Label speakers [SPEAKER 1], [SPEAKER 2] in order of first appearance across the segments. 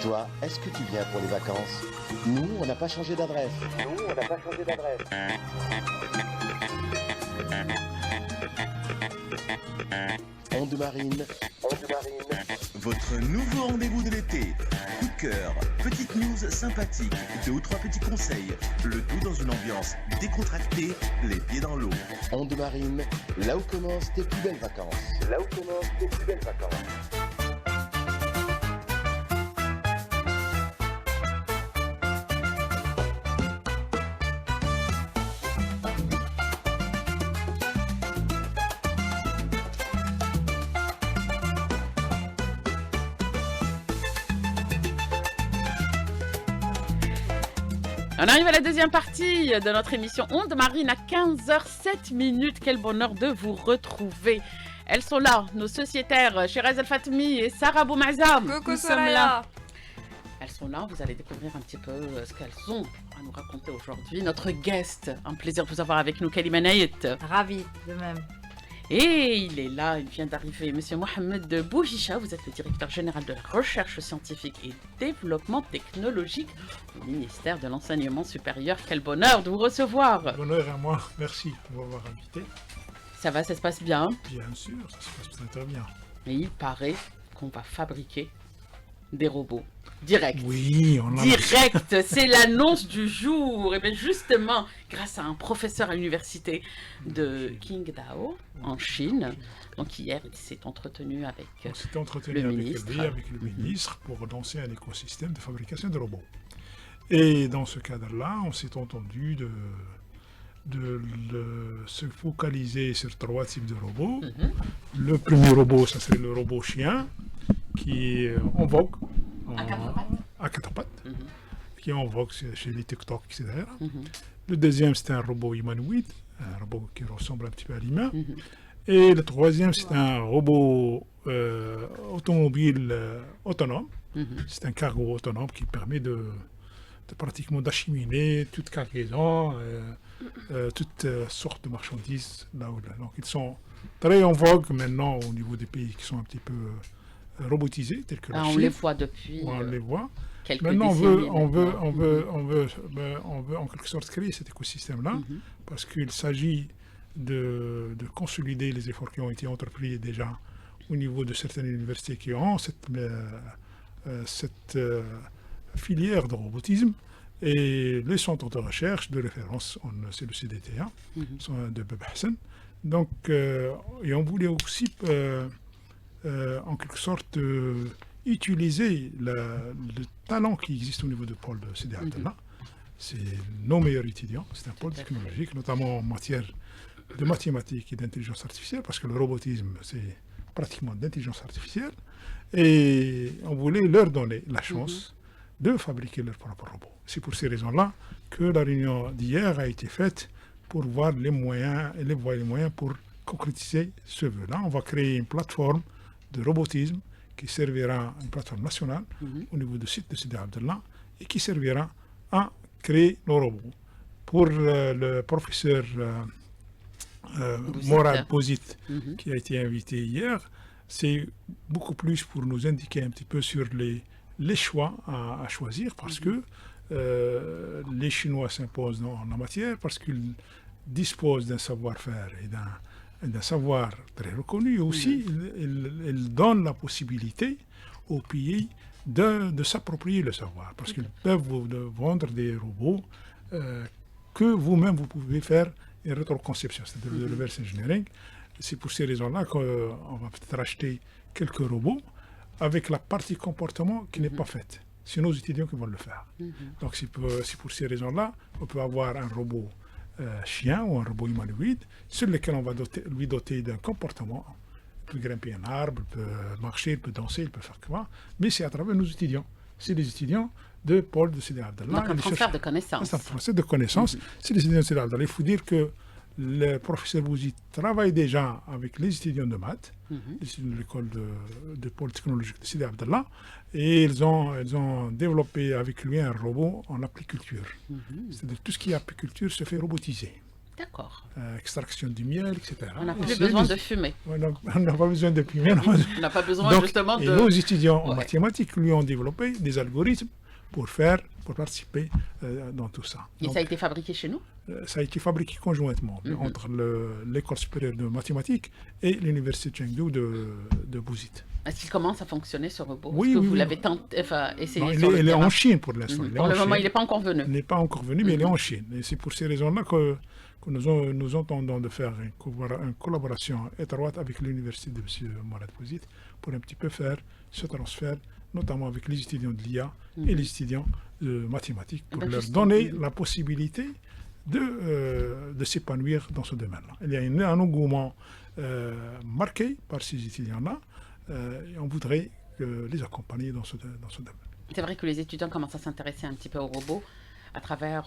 [SPEAKER 1] toi, est-ce que tu viens pour les vacances? Nous, on n'a pas changé d'adresse. Onde Marine.
[SPEAKER 2] Votre nouveau rendez-vous de l'été. Coup de cœur, petites news sympathiques, 2 ou 3 petits conseils. Le tout dans une ambiance décontractée, les pieds dans l'eau.
[SPEAKER 1] Onde Marine, là où commencent tes plus belles vacances.
[SPEAKER 3] On arrive à la deuxième partie de notre émission Onde Marine à 15h07. Quel bonheur de vous retrouver. Elles sont là, nos sociétaires, Shiraz El Fatmi et Sarah Boumazam.
[SPEAKER 4] Coucou
[SPEAKER 3] Nous sommes
[SPEAKER 4] Soraya.
[SPEAKER 3] là. Elles sont là, vous allez découvrir un petit peu ce qu'elles ont à nous raconter aujourd'hui. Notre guest, un plaisir de vous avoir avec nous, Kalima Nayet.
[SPEAKER 4] Ravi de même.
[SPEAKER 3] Et il est là, il vient d'arriver, Monsieur Mohamed Bouhicha, vous êtes le directeur général de la recherche scientifique et développement technologique au ministère de l'Enseignement supérieur. Quel bonheur de vous recevoir.
[SPEAKER 5] Bonheur à moi, merci de m'avoir invité.
[SPEAKER 3] Ça va, ça se passe bien.
[SPEAKER 5] Bien sûr, ça se passe très très bien.
[SPEAKER 3] Et il paraît qu'on va fabriquer des robots. Direct.
[SPEAKER 5] Oui, on a...
[SPEAKER 3] Direct, c'est l'annonce du jour. Et bien justement, grâce à un professeur à l'université de Qingdao en Chine, donc hier il s'est entretenu avec
[SPEAKER 5] On s'était entretenu
[SPEAKER 3] le
[SPEAKER 5] avec
[SPEAKER 3] ministre.
[SPEAKER 5] lui, avec le ministre, pour lancer un écosystème de fabrication de robots. Et dans ce cadre-là, on s'est entendu de se focaliser sur 3 types de robots. Le premier robot, ça serait le robot chien, qui est en vogue. À 4 pattes. Qui est en vogue chez les TikTok, etc. Le deuxième, c'est un robot humanoïde, un robot qui ressemble un petit peu à l'humain. Et le troisième, c'est un robot automobile autonome. C'est un cargo autonome qui permet de pratiquement d'acheminer toute cargaison, toutes sortes de marchandises là ou là. Donc ils sont très en vogue maintenant au niveau des pays qui sont un petit peu robotisés, tels que la
[SPEAKER 3] on
[SPEAKER 5] Chine.
[SPEAKER 3] les voit depuis
[SPEAKER 5] On les voit.
[SPEAKER 3] quelques
[SPEAKER 5] Maintenant,
[SPEAKER 3] décennies.
[SPEAKER 5] on veut en quelque sorte créer cet écosystème-là, parce qu'il s'agit de consolider les efforts qui ont été entrepris déjà au niveau de certaines universités qui ont cette filière de robotisme. Et les centres de recherche de référence, c'est le CDTA, de Bab Hassan. Donc, et on voulait aussi, en quelque sorte, utiliser le talent qui existe au niveau du pôle de Sidi Abdallah. C'est nos meilleurs étudiants, c'est un pôle technologique, notamment en matière de mathématiques et d'intelligence artificielle, parce que le robotisme, c'est pratiquement de l'intelligence artificielle. Et on voulait leur donner la chance de fabriquer leur propre robot. C'est pour ces raisons-là que la réunion d'hier a été faite pour voir les moyens pour concrétiser ce vœu-là. On va créer une plateforme de robotisme qui servira, une plateforme nationale au niveau du site de Sidi Abdallah, et qui servira à créer nos robots. Pour le professeur Morad Bozit, qui a été invité hier, c'est beaucoup plus pour nous indiquer un petit peu sur les choix à choisir, parce que les Chinois s'imposent en la matière, parce qu'ils disposent d'un savoir-faire et d'un savoir très reconnu. Et aussi, ils donnent la possibilité aux pays de s'approprier le savoir, parce qu'ils peuvent vous vendre des robots que vous-même vous pouvez faire une rétroconception, c'est-à-dire le reverse engineering. C'est pour ces raisons-là qu'on va peut-être acheter quelques robots avec la partie comportement qui n'est pas faite. C'est nos étudiants qui vont le faire. Donc c'est pour ces raisons-là qu'on peut avoir un robot chien ou un robot humanoïde sur lequel on va lui doter d'un comportement. Il peut grimper un arbre, il peut marcher, il peut danser, il peut faire quoi. Mais c'est à travers nos étudiants. C'est les étudiants de Paul de Sidi Abdallah.
[SPEAKER 3] Donc un transfert de connaissances.
[SPEAKER 5] C'est un transfert de connaissances. C'est les étudiants de Sidi Abdallah. Il faut dire que le professeur Bouzi travaille déjà avec les étudiants de maths, les étudiants de l'école de pôle technologique de Sidi Abdallah, et ils ont développé avec lui un robot en apiculture. C'est-à-dire tout ce qui est apiculture se fait robotiser.
[SPEAKER 3] D'accord.
[SPEAKER 5] Extraction du miel, etc.
[SPEAKER 3] On n'a
[SPEAKER 5] Et
[SPEAKER 3] plus
[SPEAKER 5] c'est
[SPEAKER 3] besoin
[SPEAKER 5] les-
[SPEAKER 3] de fumer.
[SPEAKER 5] On n'a pas besoin de fumer.
[SPEAKER 3] On n'a pas besoin
[SPEAKER 5] Donc,
[SPEAKER 3] justement
[SPEAKER 5] et
[SPEAKER 3] de...
[SPEAKER 5] nos étudiants en
[SPEAKER 3] Ouais.
[SPEAKER 5] mathématiques lui ont développé des algorithmes pour participer dans tout ça.
[SPEAKER 3] Et
[SPEAKER 5] Donc,
[SPEAKER 3] ça a été fabriqué chez nous?
[SPEAKER 5] ça a été fabriqué conjointement entre l'école supérieure de mathématiques et l'université Chengdu de Bouzid.
[SPEAKER 3] Est-ce qu'il commence à fonctionner ce robot?
[SPEAKER 5] Oui,
[SPEAKER 3] Est-ce que
[SPEAKER 5] oui,
[SPEAKER 3] vous
[SPEAKER 5] oui.
[SPEAKER 3] l'avez essayé
[SPEAKER 5] Non,
[SPEAKER 3] sur le
[SPEAKER 5] il est
[SPEAKER 3] terrain?
[SPEAKER 5] en Chine pour l'instant. Il est
[SPEAKER 3] Pour
[SPEAKER 5] en
[SPEAKER 3] le moment,
[SPEAKER 5] Chine.
[SPEAKER 3] il n'est pas encore venu.
[SPEAKER 5] Il n'est pas encore venu, mais il est en Chine. Et c'est pour ces raisons-là que nous entendons de faire une collaboration étroite avec l'université de M. Mourad Bouzid pour un petit peu faire ce transfert, notamment avec les étudiants de l'IA et les étudiants de mathématiques, pour
[SPEAKER 3] Ben,
[SPEAKER 5] leur
[SPEAKER 3] justement.
[SPEAKER 5] donner la possibilité de s'épanouir dans ce domaine-là. Il y a un engouement marqué par ces étudiants-là et on voudrait les accompagner dans ce domaine.
[SPEAKER 3] C'est vrai que les étudiants commencent à s'intéresser un petit peu aux robots à travers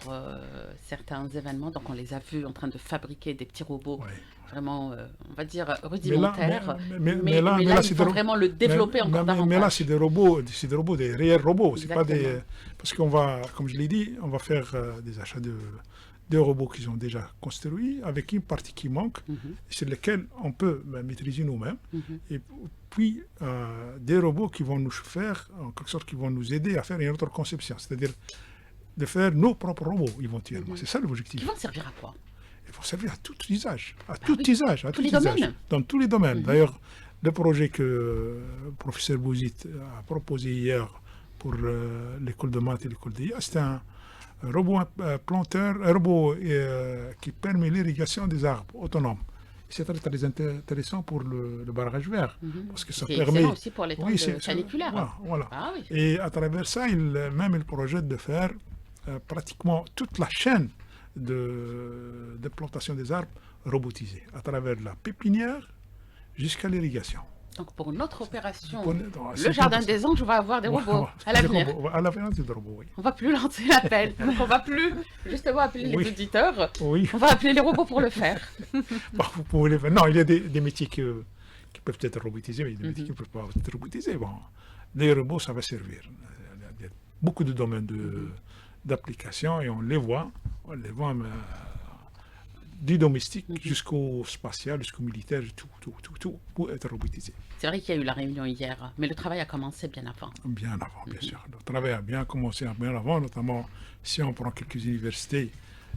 [SPEAKER 3] certains événements. Donc, on les a vus en train de fabriquer des petits robots
[SPEAKER 5] Ouais.
[SPEAKER 3] vraiment, on va dire, rudimentaires.
[SPEAKER 5] Mais là,
[SPEAKER 3] il
[SPEAKER 5] c'est
[SPEAKER 3] faut
[SPEAKER 5] des
[SPEAKER 3] vraiment le développer encore davantage.
[SPEAKER 5] Mais là, c'est des robots, des réels robots. C'est pas des,
[SPEAKER 3] Exactement.
[SPEAKER 5] parce qu'on va, comme je l'ai dit, on va faire des achats de robots qui sont déjà construits, avec une partie qui manque, sur lesquels on peut maîtriser nous-mêmes. Et puis, des robots qui vont nous faire, en quelque sorte, qui vont nous aider à faire une autre conception, c'est-à-dire de faire nos propres robots éventuellement. C'est ça l'objectif.
[SPEAKER 3] Qui vont servir à quoi?
[SPEAKER 5] Il faut servir à tout usage, à
[SPEAKER 3] oui.
[SPEAKER 5] tout usage, à
[SPEAKER 3] Tous
[SPEAKER 5] tout
[SPEAKER 3] les
[SPEAKER 5] usage,
[SPEAKER 3] domaines.
[SPEAKER 5] dans tous les domaines. D'ailleurs, le projet que le professeur Bouzid a proposé hier pour l'école de maths et l'école d'IA, c'est un robot planteur, un robot qui permet l'irrigation des arbres autonomes. C'est très intéressant pour le barrage vert, parce que ça
[SPEAKER 3] C'est
[SPEAKER 5] permet...
[SPEAKER 3] excellent aussi pour les temps
[SPEAKER 5] Oui, c'est-
[SPEAKER 3] caniculaires.
[SPEAKER 5] voilà.
[SPEAKER 3] Ah oui.
[SPEAKER 5] Et à travers ça, il projette de faire pratiquement toute la chaîne de plantation des arbres robotisée, à travers la pépinière jusqu'à l'irrigation.
[SPEAKER 3] Donc, pour notre opération,
[SPEAKER 5] C'est
[SPEAKER 3] le Jardin
[SPEAKER 5] bien
[SPEAKER 3] des Anges, on va avoir des robots
[SPEAKER 5] Voilà,
[SPEAKER 3] à l'avenir.
[SPEAKER 5] des robots, à l'avenir, c'est des robots, oui.
[SPEAKER 3] On va plus lancer l'appel. Donc, on va plus justement appeler
[SPEAKER 5] Oui.
[SPEAKER 3] les auditeurs.
[SPEAKER 5] Oui,
[SPEAKER 3] On va appeler les robots pour le faire.
[SPEAKER 5] bon, vous pouvez les faire. Non, il y a des métiers qui peuvent être robotisés, mais il y a des métiers qui ne peuvent pas être robotisés. Bon, les robots, ça va servir. Il y a beaucoup de domaines d'application et on les voit du domestique jusqu'au spatial, jusqu'au militaire, tout pour être robotisé.
[SPEAKER 3] C'est vrai qu'il y a eu la réunion hier, mais le travail a commencé bien avant.
[SPEAKER 5] Bien avant, bien sûr. Le travail a bien commencé bien avant, notamment si on prend quelques universités.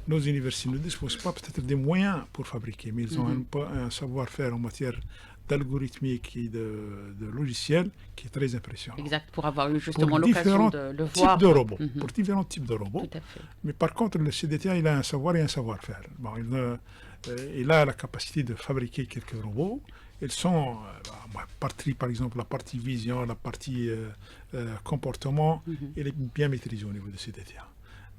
[SPEAKER 5] Nos universités ne disposent pas peut-être des moyens pour fabriquer, mais ils ont un savoir-faire en matière d'algorithmique et de logiciels qui est très impressionnant.
[SPEAKER 3] Exact, pour avoir eu
[SPEAKER 5] Pour
[SPEAKER 3] justement l'occasion
[SPEAKER 5] différents
[SPEAKER 3] de le
[SPEAKER 5] types
[SPEAKER 3] voir.
[SPEAKER 5] de robots, pour différents types de robots.
[SPEAKER 3] Tout à fait.
[SPEAKER 5] Mais par contre, le CDTA, il a un savoir et un savoir-faire. Bon, il a la capacité de fabriquer quelques robots. Ils sont par exemple, la partie vision, la partie comportement, elle est bien maîtrisée au niveau de CDTA.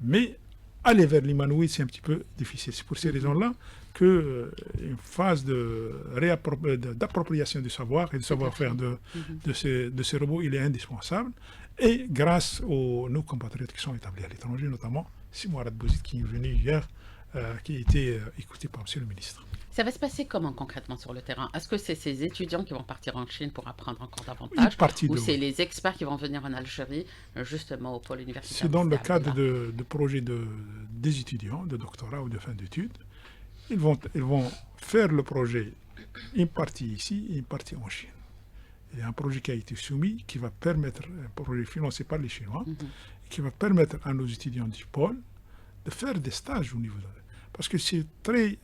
[SPEAKER 5] Mais aller vers l'humanoïde, c'est un petit peu difficile. C'est pour ces raisons-là qu'une phase d'appropriation du savoir et du savoir-faire de ces robots, il est indispensable. Et grâce aux nos compatriotes qui sont établis à l'étranger, notamment Mourad Bouzid qui est venu hier, qui a été écouté par M. le ministre.
[SPEAKER 3] Ça va se passer comment concrètement sur le terrain? Est-ce que c'est ces étudiants qui vont partir en Chine pour apprendre encore
[SPEAKER 5] Une
[SPEAKER 3] davantage
[SPEAKER 5] partie
[SPEAKER 3] ou
[SPEAKER 5] de
[SPEAKER 3] c'est les experts qui vont venir en Algérie, justement au pôle universitaire?
[SPEAKER 5] C'est dans le
[SPEAKER 3] d'Istanbul,
[SPEAKER 5] cadre
[SPEAKER 3] là.
[SPEAKER 5] de projets des étudiants, de doctorat ou de fin d'études. Ils vont faire le projet, une partie ici et une partie en Chine. Il y a un projet qui a été soumis, qui va permettre, un projet financé par les Chinois, qui va permettre à nos étudiants du pôle de faire des stages au niveau de... Parce que c'est très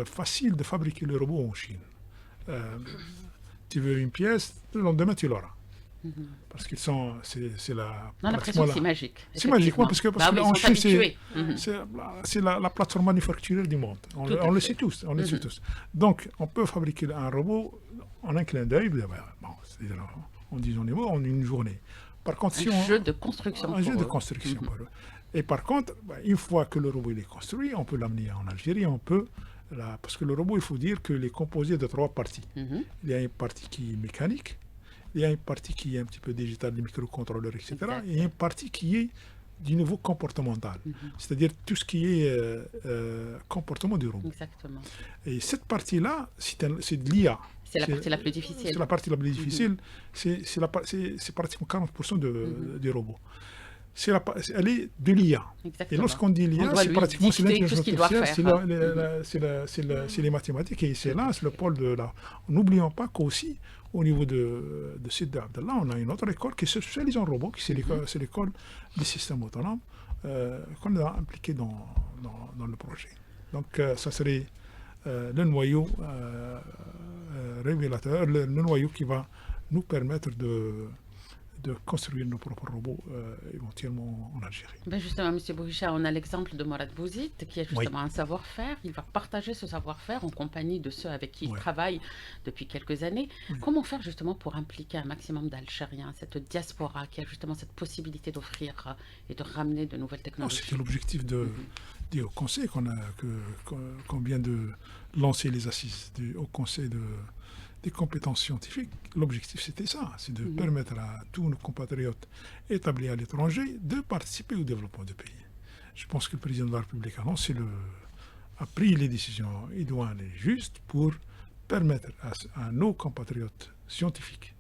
[SPEAKER 5] facile de fabriquer le robot en Chine. Tu veux une pièce, le lendemain tu l'auras. Parce qu'ils sont, c'est la...
[SPEAKER 3] On a l'impression que c'est magique.
[SPEAKER 5] C'est magique, ouais, parce que
[SPEAKER 3] Bah oui,
[SPEAKER 5] en
[SPEAKER 3] ils sont
[SPEAKER 5] Chine,
[SPEAKER 3] habitués.
[SPEAKER 5] c'est la plateforme manufacturière du monde. On le sait tous. On le sait tous. Donc, on peut fabriquer un robot en un clin d'œil, c'est-à-dire en disant les mots, en une journée. Par contre,
[SPEAKER 3] Un jeu de construction.
[SPEAKER 5] Un jeu
[SPEAKER 3] pour
[SPEAKER 5] de
[SPEAKER 3] eux.
[SPEAKER 5] construction pour eux. Et par contre, une fois que le robot il est construit, on peut l'amener en Algérie, parce que le robot, il faut dire qu'il est composé de 3 parties. Il y a une partie qui est mécanique, il y a une partie qui est un petit peu digitale, les microcontrôleurs, etc.
[SPEAKER 3] Exact.
[SPEAKER 5] Et il y a une partie qui est du niveau comportemental, c'est-à-dire tout ce qui est comportement du robot.
[SPEAKER 3] Exactement.
[SPEAKER 5] Et cette partie-là, c'est de l'IA.
[SPEAKER 3] C'est la partie la plus difficile.
[SPEAKER 5] C'est la partie la plus difficile, c'est pratiquement 40% des robots. elle est de l'IA. Et
[SPEAKER 3] Exactement.
[SPEAKER 5] lorsqu'on dit
[SPEAKER 3] On
[SPEAKER 5] l'IA,
[SPEAKER 3] doit
[SPEAKER 5] c'est
[SPEAKER 3] lui
[SPEAKER 5] pratiquement c'est
[SPEAKER 3] dicter tout ce
[SPEAKER 5] l'intelligence
[SPEAKER 3] qu'il doit
[SPEAKER 5] artificielle,
[SPEAKER 3] faire.
[SPEAKER 5] c'est les mathématiques, et c'est là, c'est le pôle de là. N'oublions pas qu'aussi, au niveau de Sidi Abdallah, on a une autre école qui se spécialise en robots, c'est l'école des systèmes autonomes, qu'on a impliqué dans le projet. Donc, ça serait le noyau révélateur, le noyau qui va nous permettre de construire nos propres robots éventuellement en Algérie.
[SPEAKER 3] Ben justement, M. Bouhicha, on a l'exemple de Morad Bouzid, qui est justement un savoir-faire. Il va partager ce savoir-faire en compagnie de ceux avec qui il travaille depuis quelques années. Comment faire justement pour impliquer un maximum d'Algériens, cette diaspora qui a justement cette possibilité d'offrir et de ramener de nouvelles technologies?
[SPEAKER 5] C'était l'objectif du Haut Conseil qu'on vient de lancer les assises du Haut Conseil des compétences scientifiques. L'objectif, c'était ça, c'est de permettre à tous nos compatriotes établis à l'étranger de participer au développement du pays. Je pense que le président de la République a pris les décisions idoines et justes pour permettre à nos compatriotes scientifiques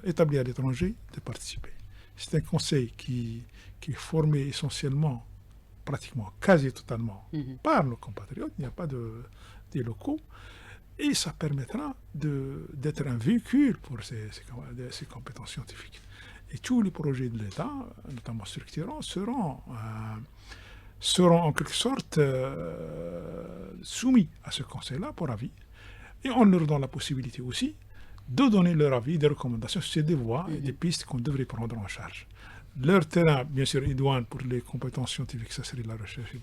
[SPEAKER 5] établis à l'étranger de participer. C'est un conseil qui est formé essentiellement, pratiquement, quasi totalement, par nos compatriotes. Il n'y a pas des locaux. Et ça permettra d'être un véhicule pour ces compétences scientifiques. Et tous les projets de l'État, notamment structurants, seront en quelque sorte soumis à ce conseil-là pour avis. Et on leur donne la possibilité aussi de donner leur avis, des recommandations sur des voies et des pistes qu'on devrait prendre en charge. Leur terrain, bien sûr, idoine pour les compétences scientifiques, ça serait la recherche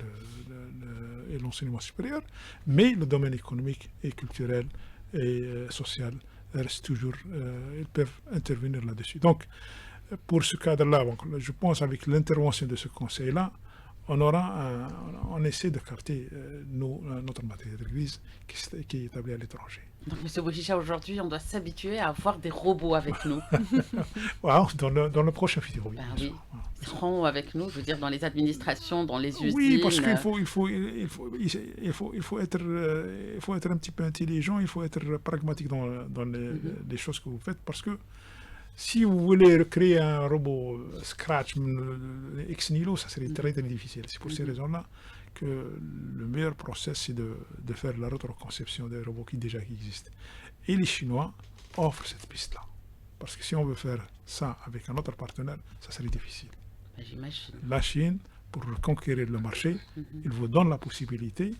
[SPEAKER 5] et l'enseignement supérieur, mais le domaine économique et culturel et social reste toujours, ils peuvent intervenir là-dessus. Donc, pour ce cadre-là, je pense avec l'intervention de ce conseil-là, on essaie de carter notre matériel de grise qui est établi à l'étranger.
[SPEAKER 3] Donc, M. Bouhicha, aujourd'hui, on doit s'habituer à avoir des robots avec nous.
[SPEAKER 5] Wow, dans le prochain futur, oui.
[SPEAKER 3] Ben oui, ils seront avec nous, je veux dire, dans les administrations, dans les usines.
[SPEAKER 5] Oui, parce qu'il faut être un petit peu intelligent, il faut être pragmatique dans les choses que vous faites, parce que si vous voulez recréer un robot Scratch ex nihilo, ça serait très très difficile. C'est pour ces raisons-là que le meilleur process, c'est de faire la rétroconception des robots qui déjà existent. Et les Chinois offrent cette piste-là. Parce que si on veut faire ça avec un autre partenaire, ça serait difficile.
[SPEAKER 3] Ben, j'imagine.
[SPEAKER 5] La Chine, pour conquérir le marché, il vous donne la possibilité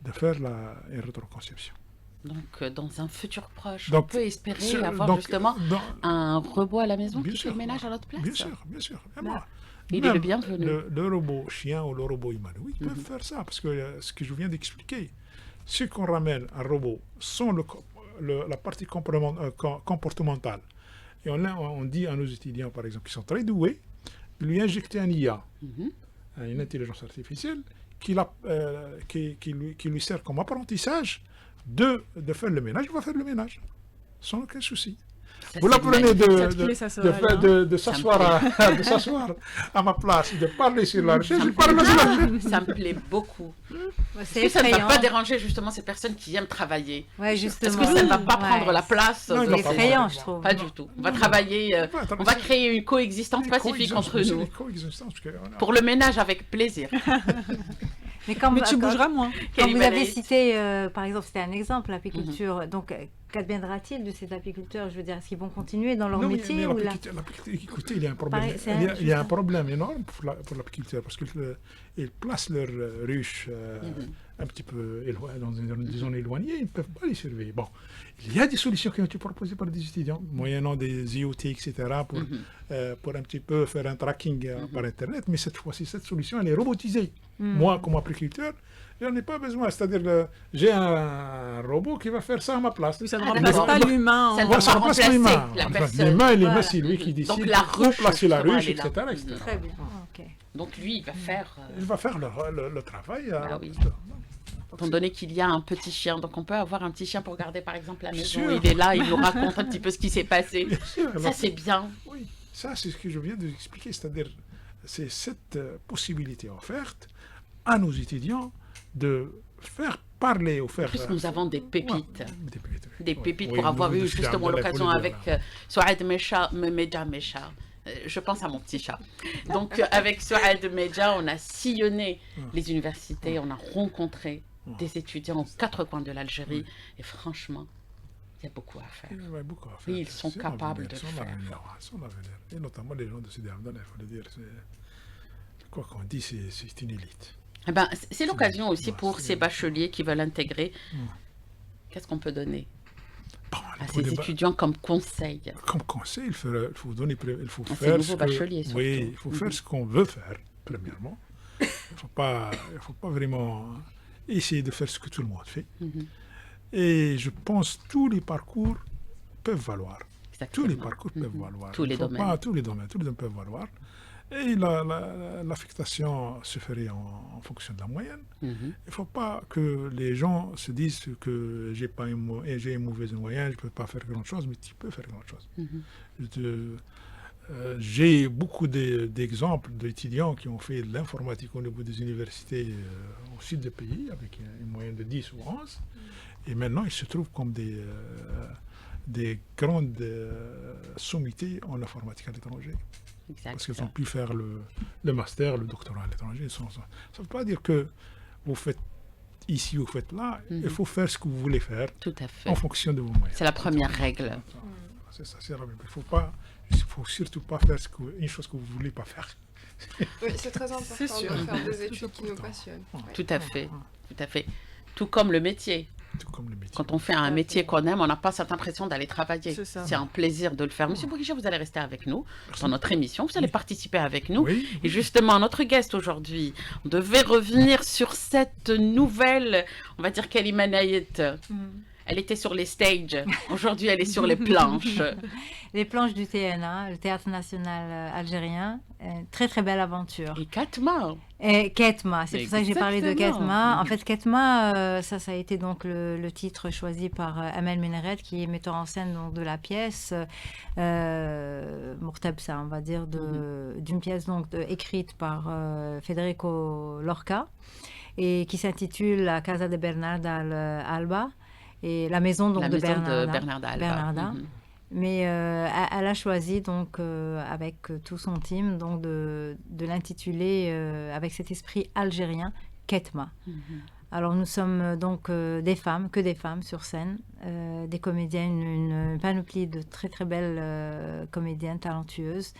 [SPEAKER 5] de faire une rétroconception.
[SPEAKER 3] Donc, dans un futur proche, on peut espérer avoir justement un robot à la maison qui fait le ménage à notre place.
[SPEAKER 5] Bien sûr, bien sûr.
[SPEAKER 3] Il est le bienvenu.
[SPEAKER 5] Le robot chien ou le robot humanoïde peuvent faire ça, parce que ce que je viens d'expliquer, c'est qu'on ramène un robot sans la partie comportementale, et on dit à nos étudiants, par exemple, qui sont très doués, de lui injecter un IA, une intelligence artificielle, qui lui sert comme apprentissage de faire le ménage. Il va faire le ménage, sans aucun souci. Vous l'apprenez de s'asseoir à ma place, de parler sur la chaise, je parle sur la chaise.
[SPEAKER 3] Ça me plaît beaucoup.
[SPEAKER 4] C'est
[SPEAKER 3] Est-ce que ça ne va pas déranger justement ces personnes qui aiment travailler?
[SPEAKER 4] Ouais, justement.
[SPEAKER 3] Est-ce que ça ne va pas prendre la place?
[SPEAKER 5] Non,
[SPEAKER 4] C'est effrayant, je trouve.
[SPEAKER 3] Pas du tout. On va travailler, on va créer une coexistence pacifique entre nous. Pour le ménage avec plaisir.
[SPEAKER 4] Mais
[SPEAKER 6] tu bougeras moins.
[SPEAKER 4] Quand vous avez cité, par exemple, c'était un exemple, l'apiculture. Donc, qu'adviendra-t-il de ces apiculteurs? Je veux dire, est-ce qu'ils vont continuer dans leur métier ou
[SPEAKER 5] Écoutez, il y a un problème. Il y a un problème énorme pour l'apiculteur, parce qu'ils placent leurs ruches un petit peu dans des zones éloignées, ils ne peuvent pas les surveiller. Bon, il y a des solutions qui ont été proposées par des étudiants, moyennant des IoT, etc., pour un petit peu faire un tracking par Internet, mais cette fois-ci, cette solution, elle est robotisée. Moi, comme apiculteur, je n'en ai pas besoin. C'est-à-dire que j'ai un robot qui va faire ça à ma place.
[SPEAKER 6] Ça ne remplace pas l'humain.
[SPEAKER 3] Ça ne va pas remplacer la personne.
[SPEAKER 5] L'humain, c'est lui qui décide où placer la ruche, etc.
[SPEAKER 4] Très bien.
[SPEAKER 3] Donc lui, il va faire...
[SPEAKER 5] Il va faire le travail.
[SPEAKER 3] Oui. Étant donné qu'il y a un petit chien, donc on peut avoir un petit chien pour garder par exemple la maison.
[SPEAKER 5] Sûr.
[SPEAKER 3] Il est là, il nous raconte un petit peu ce qui s'est passé. Ça, c'est bien.
[SPEAKER 5] Oui, ça, c'est ce que je viens de vous expliquer. C'est-à-dire, c'est cette possibilité offerte à nos étudiants de faire parler ou faire...
[SPEAKER 3] En plus, nous avons des pépites. Des pépites
[SPEAKER 5] Oui,
[SPEAKER 3] pour avoir eu justement l'occasion avec Souad Medja Mesha Je pense à mon petit chat. Donc, avec Souad Medja, on a sillonné les universités, on a rencontré des étudiants aux 4 coins de l'Algérie. Et franchement, il y a beaucoup à faire.
[SPEAKER 5] Il y a beaucoup à faire.
[SPEAKER 3] Et ils sont capables de le faire.
[SPEAKER 5] Son avenir. Et notamment les gens de Sidi Abdallah, il faut le dire. Quoi qu'on dit, c'est une élite.
[SPEAKER 3] Eh ben, c'est l'occasion aussi pour ces bacheliers qui veulent intégrer. Qu'est-ce qu'on peut donner à ces étudiants comme conseil?
[SPEAKER 5] Comme conseil, il faut donner, il faut
[SPEAKER 3] ces
[SPEAKER 5] faire
[SPEAKER 3] nouveaux bacheliers, surtout.
[SPEAKER 5] Oui, il faut faire ce qu'on veut faire, premièrement. Il ne faut pas vraiment essayer de faire ce que tout le monde fait. Et je pense que tous les parcours peuvent valoir.
[SPEAKER 3] Exactement.
[SPEAKER 5] Tous les parcours peuvent valoir.
[SPEAKER 3] Tous les domaines.
[SPEAKER 5] Tous les domaines peuvent valoir. Et l'affectation se ferait en fonction de la moyenne. Il ne faut pas que les gens se disent que j'ai une mauvaise moyenne, je ne peux pas faire grand-chose, mais tu peux faire grand-chose. J'ai beaucoup d'exemples d'étudiants qui ont fait de l'informatique au niveau des universités au sud du pays, avec une moyenne de 10 ou 11. Et maintenant, ils se trouvent comme des grandes sommités en informatique à l'étranger.
[SPEAKER 3] Exact.
[SPEAKER 5] Parce qu'ils ont pu faire le master, le doctorat à l'étranger. Ça ne veut pas dire que vous faites ici, vous faites là. Il faut faire ce que vous voulez faire.
[SPEAKER 3] Tout à fait.
[SPEAKER 5] En fonction de vos moyens.
[SPEAKER 3] C'est la première règle.
[SPEAKER 5] C'est ça, c'est la règle. Il ne faut surtout pas faire une chose que vous ne voulez pas faire.
[SPEAKER 7] Oui, c'est très important de faire des études qui nous passionnent.
[SPEAKER 3] Tout à fait. Tout à fait. Tout comme le métier. Quand on fait un métier qu'on aime, on n'a pas cette impression d'aller travailler. C'est un plaisir de le faire. Monsieur Bouguicha, vous allez rester avec nous dans notre émission. Vous allez participer avec nous.
[SPEAKER 5] Oui.
[SPEAKER 3] Et justement, notre guest aujourd'hui, on devait revenir sur cette nouvelle, on va dire Kalima Nayet. Elle était sur les stages. Aujourd'hui, elle est sur les planches.
[SPEAKER 4] Les planches du TNA, le Théâtre National Algérien. Très, très belle aventure.
[SPEAKER 3] Et Katma.
[SPEAKER 4] Et Ketma, c'est pour ça que j'ai parlé de Ketma. En fait, Ketma, ça a été donc le titre choisi par Amel Meneret, qui est metteur en scène donc, de la pièce Mourtabsa, on va dire, d'une pièce donc, écrite par Federico Lorca, et qui s'intitule La Casa de Bernarda Alba. Et la maison donc, de Bernarda Alba. Mais elle a choisi donc avec tout son team donc de l'intituler avec cet esprit algérien Ketma. Alors nous sommes donc des femmes sur scène, des comédiennes, une panoplie de très très belles comédiennes talentueuses.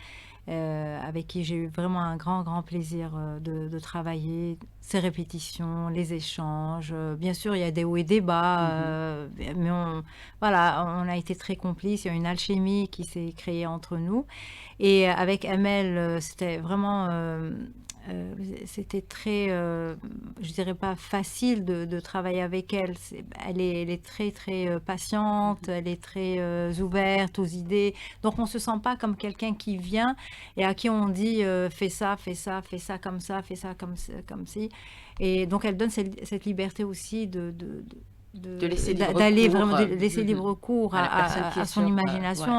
[SPEAKER 4] Avec qui j'ai eu vraiment un grand plaisir de travailler, ces répétitions, les échanges. Bien sûr, il y a des hauts et des bas, mais on a été très complices. Il y a une alchimie qui s'est créée entre nous. Et avec Amel, c'était vraiment... c'était très, je dirais pas facile de travailler avec elle. Elle est très très patiente, elle est très ouverte aux idées. Donc on se sent pas comme quelqu'un qui vient et à qui on dit fais ça comme ça, fais ça comme ci. Et donc elle donne cette liberté aussi de laisser libre cours à son imagination,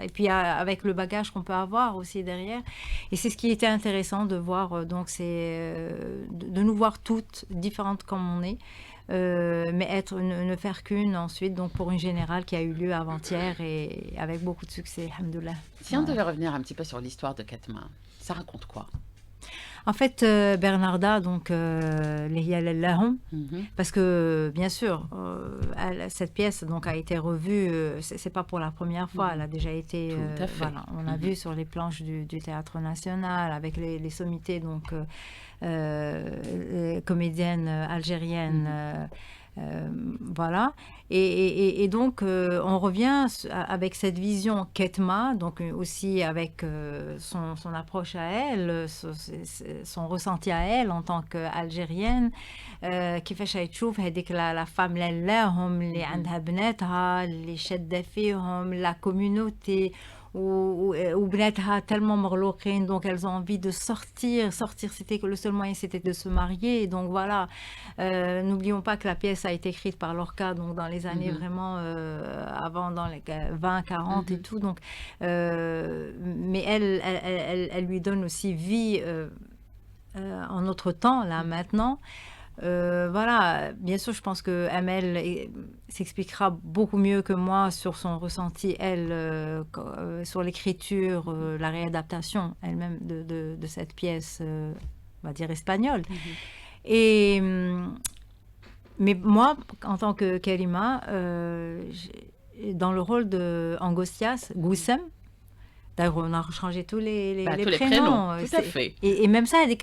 [SPEAKER 4] et puis avec le bagage qu'on peut avoir aussi derrière. Et c'est ce qui était intéressant de voir, donc c'est de nous voir toutes différentes comme on est, mais ne faire qu'une ensuite, donc pour une générale qui a eu lieu avant-hier et avec beaucoup de succès, alhamdoulilah.
[SPEAKER 3] Si on devait revenir un petit peu sur l'histoire de Ketma, ça raconte quoi?
[SPEAKER 4] En fait, Bernarda, donc, parce que, bien sûr, cette pièce donc, a été revue, c'est pas pour la première fois, elle a déjà été, voilà, on l'a vu sur les planches du Théâtre National, avec les sommités, donc, comédiennes algériennes, voilà. Et donc, on revient avec cette vision Ketma, donc aussi avec son approche à elle, son ressenti à elle en tant qu'Algérienne. كيفاش تشوف هذيك la femme لهم اللي عندها بناتها اللي شادة فيهم la communauté وبناتها tellement مغلوقين, donc elles ont envie de sortir, c'était que le seul moyen c'était de se marier, donc voilà. N'oublions pas que la pièce a été écrite par Lorca, donc dans les années vraiment avant, dans les 20-40 et tout, donc mais elle lui donne aussi vie en notre temps là maintenant, Voilà, bien sûr, je pense que Amel s'expliquera beaucoup mieux que moi sur son ressenti, elle, sur l'écriture, la réadaptation elle-même de cette pièce, on va dire espagnole. Et, mais moi, en tant que Karima, dans le rôle de Angostias, Goussem, d'ailleurs, on a changé tous les prénoms.
[SPEAKER 3] Tout à fait.
[SPEAKER 4] Et même ça, elle est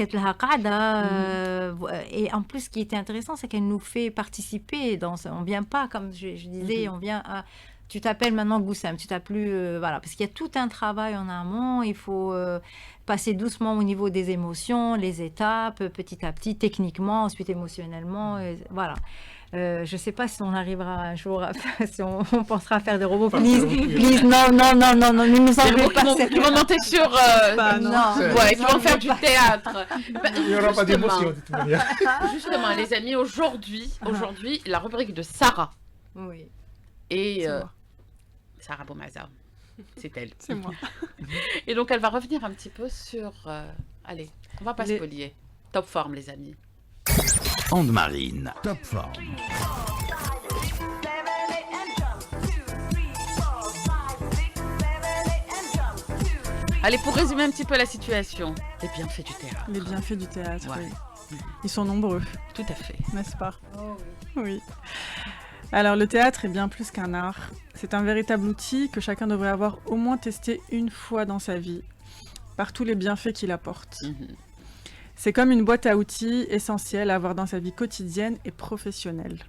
[SPEAKER 4] et en plus, ce qui était intéressant, c'est qu'elle nous fait participer. On ne vient pas, comme je disais, on vient à... Tu t'appelles maintenant Goussem, tu t'as plus... voilà, parce qu'il y a tout un travail en amont. Il faut passer doucement au niveau des émotions, les étapes, petit à petit, techniquement, ensuite émotionnellement. Voilà. Je ne sais pas si on arrivera un jour, si on pensera à faire des robots. Please, non, ne nous enlevez pas.
[SPEAKER 3] Ils vont monter sur... ils vont faire du théâtre.
[SPEAKER 5] Il n'y aura pas d'émotion, de toute manière.
[SPEAKER 3] Justement, les amis, aujourd'hui, la rubrique de Sarah.
[SPEAKER 4] Oui.
[SPEAKER 3] Et Sarah Boumaza, c'est elle.
[SPEAKER 6] C'est moi.
[SPEAKER 3] Et donc, elle va revenir un petit peu sur... allez, on va pas spolier. Top forme, les amis.
[SPEAKER 2] Anne-Marine, top forme.
[SPEAKER 3] Allez, pour résumer un petit peu la situation, les bienfaits du théâtre.
[SPEAKER 6] Les bienfaits du théâtre,
[SPEAKER 3] Ouais.
[SPEAKER 6] oui. Ils sont nombreux,
[SPEAKER 3] Tout à fait.
[SPEAKER 6] n'est-ce pas?
[SPEAKER 4] Oh,
[SPEAKER 6] Oui. Alors, le théâtre est bien plus qu'un art. C'est un véritable outil que chacun devrait avoir au moins testé une fois dans sa vie, par tous les bienfaits qu'il apporte. C'est comme une boîte à outils essentielle à avoir dans sa vie quotidienne et professionnelle.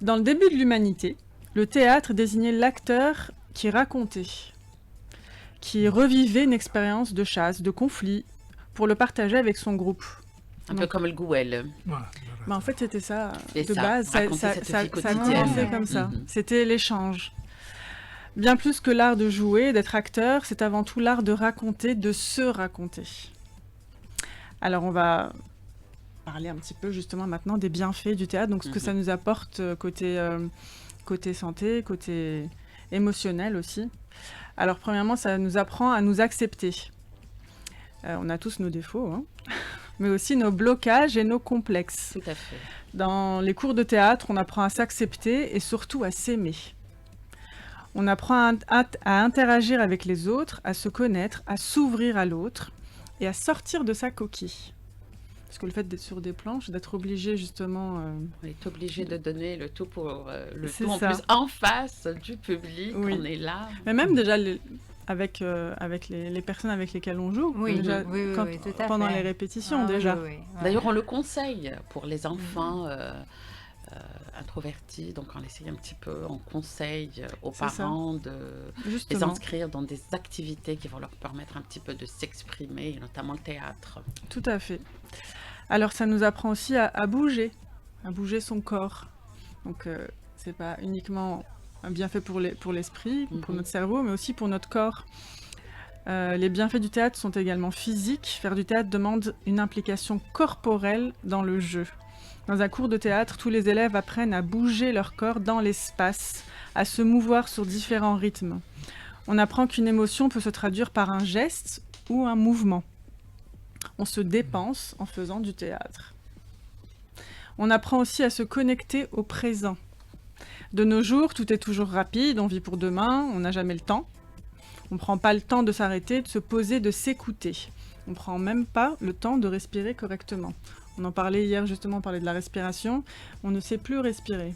[SPEAKER 6] Dans le début de l'humanité, le théâtre désignait l'acteur qui racontait, qui revivait une expérience de chasse, de conflit, pour le partager avec son groupe.
[SPEAKER 3] Un peu comme le Gouel.
[SPEAKER 5] Voilà.
[SPEAKER 6] Mais en fait, c'était ça,
[SPEAKER 3] Et
[SPEAKER 6] de
[SPEAKER 3] ça,
[SPEAKER 6] base,
[SPEAKER 3] raconter
[SPEAKER 6] ça
[SPEAKER 3] cette
[SPEAKER 6] a
[SPEAKER 3] vie quotidienne.
[SPEAKER 6] commencé comme ça.
[SPEAKER 3] Mhm.
[SPEAKER 6] C'était l'échange. Bien plus que l'art de jouer, d'être acteur, c'est avant tout l'art de raconter, de se raconter. Alors, on va parler un petit peu justement maintenant des bienfaits du théâtre, donc ce que ça nous apporte côté santé, côté émotionnel aussi. Alors, premièrement, ça nous apprend à nous accepter. On a tous nos défauts, hein, mais aussi nos blocages et nos complexes.
[SPEAKER 3] Tout à fait.
[SPEAKER 6] Dans les cours de théâtre, on apprend à s'accepter et surtout à s'aimer. On apprend à interagir avec les autres, à se connaître, à s'ouvrir à l'autre et à sortir de sa coquille. Parce que le fait d'être sur des planches, d'être obligé justement...
[SPEAKER 3] On est obligé de donner le tout pour le
[SPEAKER 6] C'est
[SPEAKER 3] tout en
[SPEAKER 6] ça.
[SPEAKER 3] plus en face du public.
[SPEAKER 6] Oui.
[SPEAKER 3] On est là.
[SPEAKER 6] Mais même déjà avec les personnes avec lesquelles on joue,
[SPEAKER 4] Oui,
[SPEAKER 6] déjà,
[SPEAKER 4] oui, tout à
[SPEAKER 6] pendant
[SPEAKER 4] fait.
[SPEAKER 6] les répétitions
[SPEAKER 4] Ah,
[SPEAKER 6] déjà.
[SPEAKER 4] oui.
[SPEAKER 3] D'ailleurs, on le conseille pour les enfants introvertis. Donc, on essaye un petit peu, on conseille aux
[SPEAKER 6] C'est ça.
[SPEAKER 3] parents de les
[SPEAKER 6] Justement,
[SPEAKER 3] inscrire dans des activités qui vont leur permettre un petit peu de s'exprimer, et notamment le théâtre.
[SPEAKER 6] tout à fait. Alors ça nous apprend aussi à bouger son corps. Donc c'est pas uniquement un bienfait pour l'esprit, pour notre cerveau, mais aussi pour notre corps. Les bienfaits du théâtre sont également physiques. Faire du théâtre demande une implication corporelle dans le jeu. Dans un cours de théâtre, tous les élèves apprennent à bouger leur corps dans l'espace, à se mouvoir sur différents rythmes. On apprend qu'une émotion peut se traduire par un geste ou un mouvement. On se dépense en faisant du théâtre. On apprend aussi à se connecter au présent. De nos jours, tout est toujours rapide, on vit pour demain, on n'a jamais le temps. On ne prend pas le temps de s'arrêter, de se poser, de s'écouter. On ne prend même pas le temps de respirer correctement. On en parlait hier, justement, on parlait de la respiration. On ne sait plus respirer.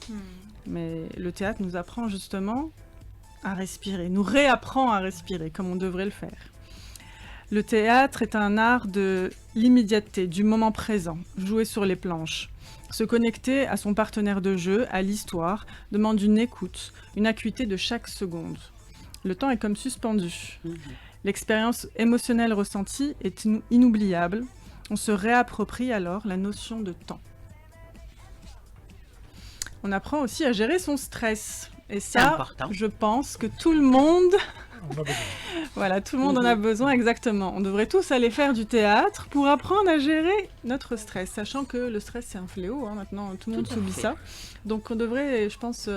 [SPEAKER 6] Mais le théâtre nous apprend justement à respirer, nous réapprend à respirer comme on devrait le faire. Le théâtre est un art de l'immédiateté, du moment présent, jouer sur les planches. Se connecter à son partenaire de jeu, à l'histoire, demande une écoute, une acuité de chaque seconde. Le temps est comme suspendu. L'expérience émotionnelle ressentie est inoubliable. On se réapproprie alors la notion de temps. On apprend aussi à gérer son stress. Et ça,
[SPEAKER 3] important.
[SPEAKER 6] je pense que tout le monde
[SPEAKER 5] On a besoin.
[SPEAKER 6] Voilà, tout le monde en a besoin, exactement. On devrait tous aller faire du théâtre pour apprendre à gérer notre stress, sachant que le stress, c'est un fléau, hein, maintenant, tout le monde subit ça. Donc, on devrait, je pense,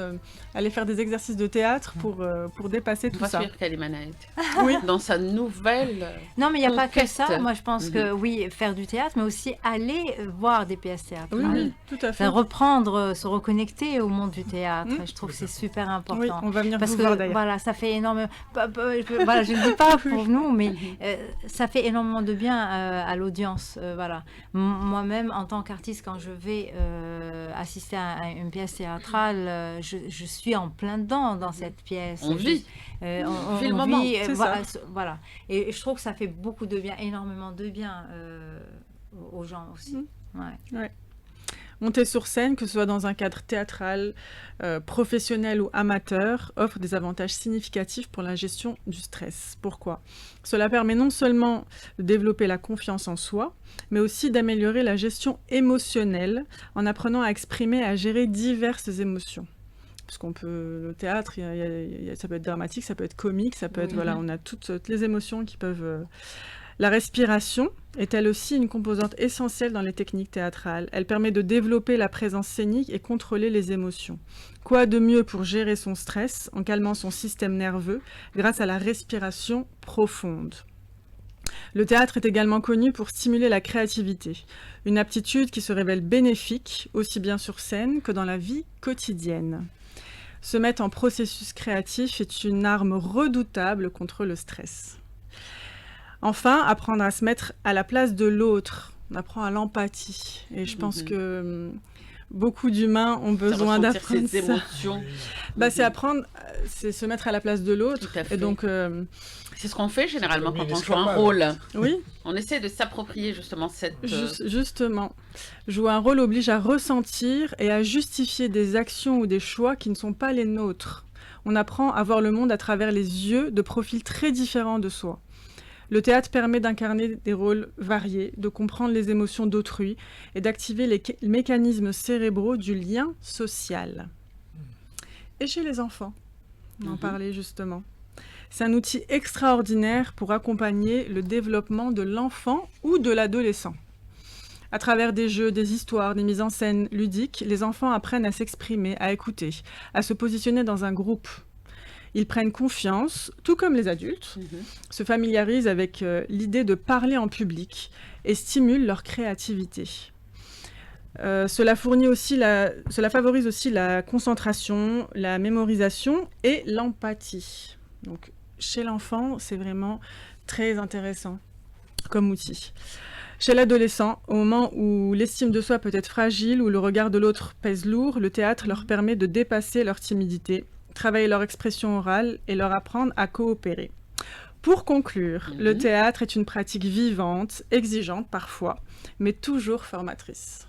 [SPEAKER 6] aller faire des exercices de théâtre pour dépasser tout ça.
[SPEAKER 3] On va suivre Kalima Naït.
[SPEAKER 6] Oui.
[SPEAKER 3] Dans sa nouvelle...
[SPEAKER 4] Non, mais il n'y a pas que
[SPEAKER 3] conquête.
[SPEAKER 4] ça. Moi, je pense que, oui, faire du théâtre, mais aussi aller voir des pièces théâtrales.
[SPEAKER 6] Oui, tout à fait.
[SPEAKER 4] C'est reprendre, se reconnecter au monde du théâtre. Je trouve que c'est super important.
[SPEAKER 6] Oui, on va venir
[SPEAKER 4] Parce
[SPEAKER 6] vous
[SPEAKER 4] que,
[SPEAKER 6] voir d'ailleurs.
[SPEAKER 4] voilà, ça fait énormément... Voilà, je ne dis pas pour nous, mais ça fait énormément de bien à l'audience. Voilà. Moi-même, en tant qu'artiste, quand je vais assister à une pièce théâtrale, je suis en plein dedans dans cette pièce.
[SPEAKER 3] On vit.
[SPEAKER 4] On
[SPEAKER 3] vit le moment.
[SPEAKER 6] C'est
[SPEAKER 4] voilà. Et je trouve que ça fait beaucoup de bien, énormément de bien aux gens aussi. Ouais.
[SPEAKER 6] Monter sur scène, que ce soit dans un cadre théâtral, professionnel ou amateur, offre des avantages significatifs pour la gestion du stress. Pourquoi ? Cela permet non seulement de développer la confiance en soi, mais aussi d'améliorer la gestion émotionnelle en apprenant à exprimer et à gérer diverses émotions. Parce qu'on peut, le théâtre, ça peut être dramatique, ça peut être comique, ça peut être, voilà, on a toutes les émotions qui peuvent... La respiration est elle aussi une composante essentielle dans les techniques théâtrales. Elle permet de développer la présence scénique et contrôler les émotions. Quoi de mieux pour gérer son stress en calmant son système nerveux grâce à la respiration profonde. Le théâtre est également connu pour stimuler la créativité, une aptitude qui se révèle bénéfique aussi bien sur scène que dans la vie quotidienne. Se mettre en processus créatif est une arme redoutable contre le stress. Enfin, apprendre à se mettre à la place de l'autre. On apprend à l'empathie. Et je pense que beaucoup d'humains ont besoin d'apprendre
[SPEAKER 3] ces
[SPEAKER 6] ça.
[SPEAKER 3] émotions.
[SPEAKER 6] C'est apprendre, c'est se mettre à la place de l'autre.
[SPEAKER 3] Tout à fait.
[SPEAKER 6] Et donc,
[SPEAKER 3] c'est ce qu'on fait généralement quand on joue
[SPEAKER 5] escapade.
[SPEAKER 3] un rôle.
[SPEAKER 6] oui,
[SPEAKER 3] On essaie de s'approprier justement cette...
[SPEAKER 6] justement. Jouer un rôle oblige à ressentir et à justifier des actions ou des choix qui ne sont pas les nôtres. On apprend à voir le monde à travers les yeux de profils très différents de soi. Le théâtre permet d'incarner des rôles variés, de comprendre les émotions d'autrui et d'activer les mécanismes cérébraux du lien social. Et chez les enfants, on en parlait justement. C'est un outil extraordinaire pour accompagner le développement de l'enfant ou de l'adolescent. À travers des jeux, des histoires, des mises en scène ludiques, les enfants apprennent à s'exprimer, à écouter, à se positionner dans un groupe. Ils prennent confiance, tout comme les adultes, se familiarisent avec l'idée de parler en public et stimulent leur créativité. Cela favorise aussi la concentration, la mémorisation et l'empathie. Donc, chez l'enfant, c'est vraiment très intéressant comme outil. Chez l'adolescent, au moment où l'estime de soi peut être fragile, où le regard de l'autre pèse lourd, le théâtre leur permet de dépasser leur timidité, travailler leur expression orale et leur apprendre à coopérer. Pour conclure, le théâtre est une pratique vivante, exigeante parfois, mais toujours formatrice.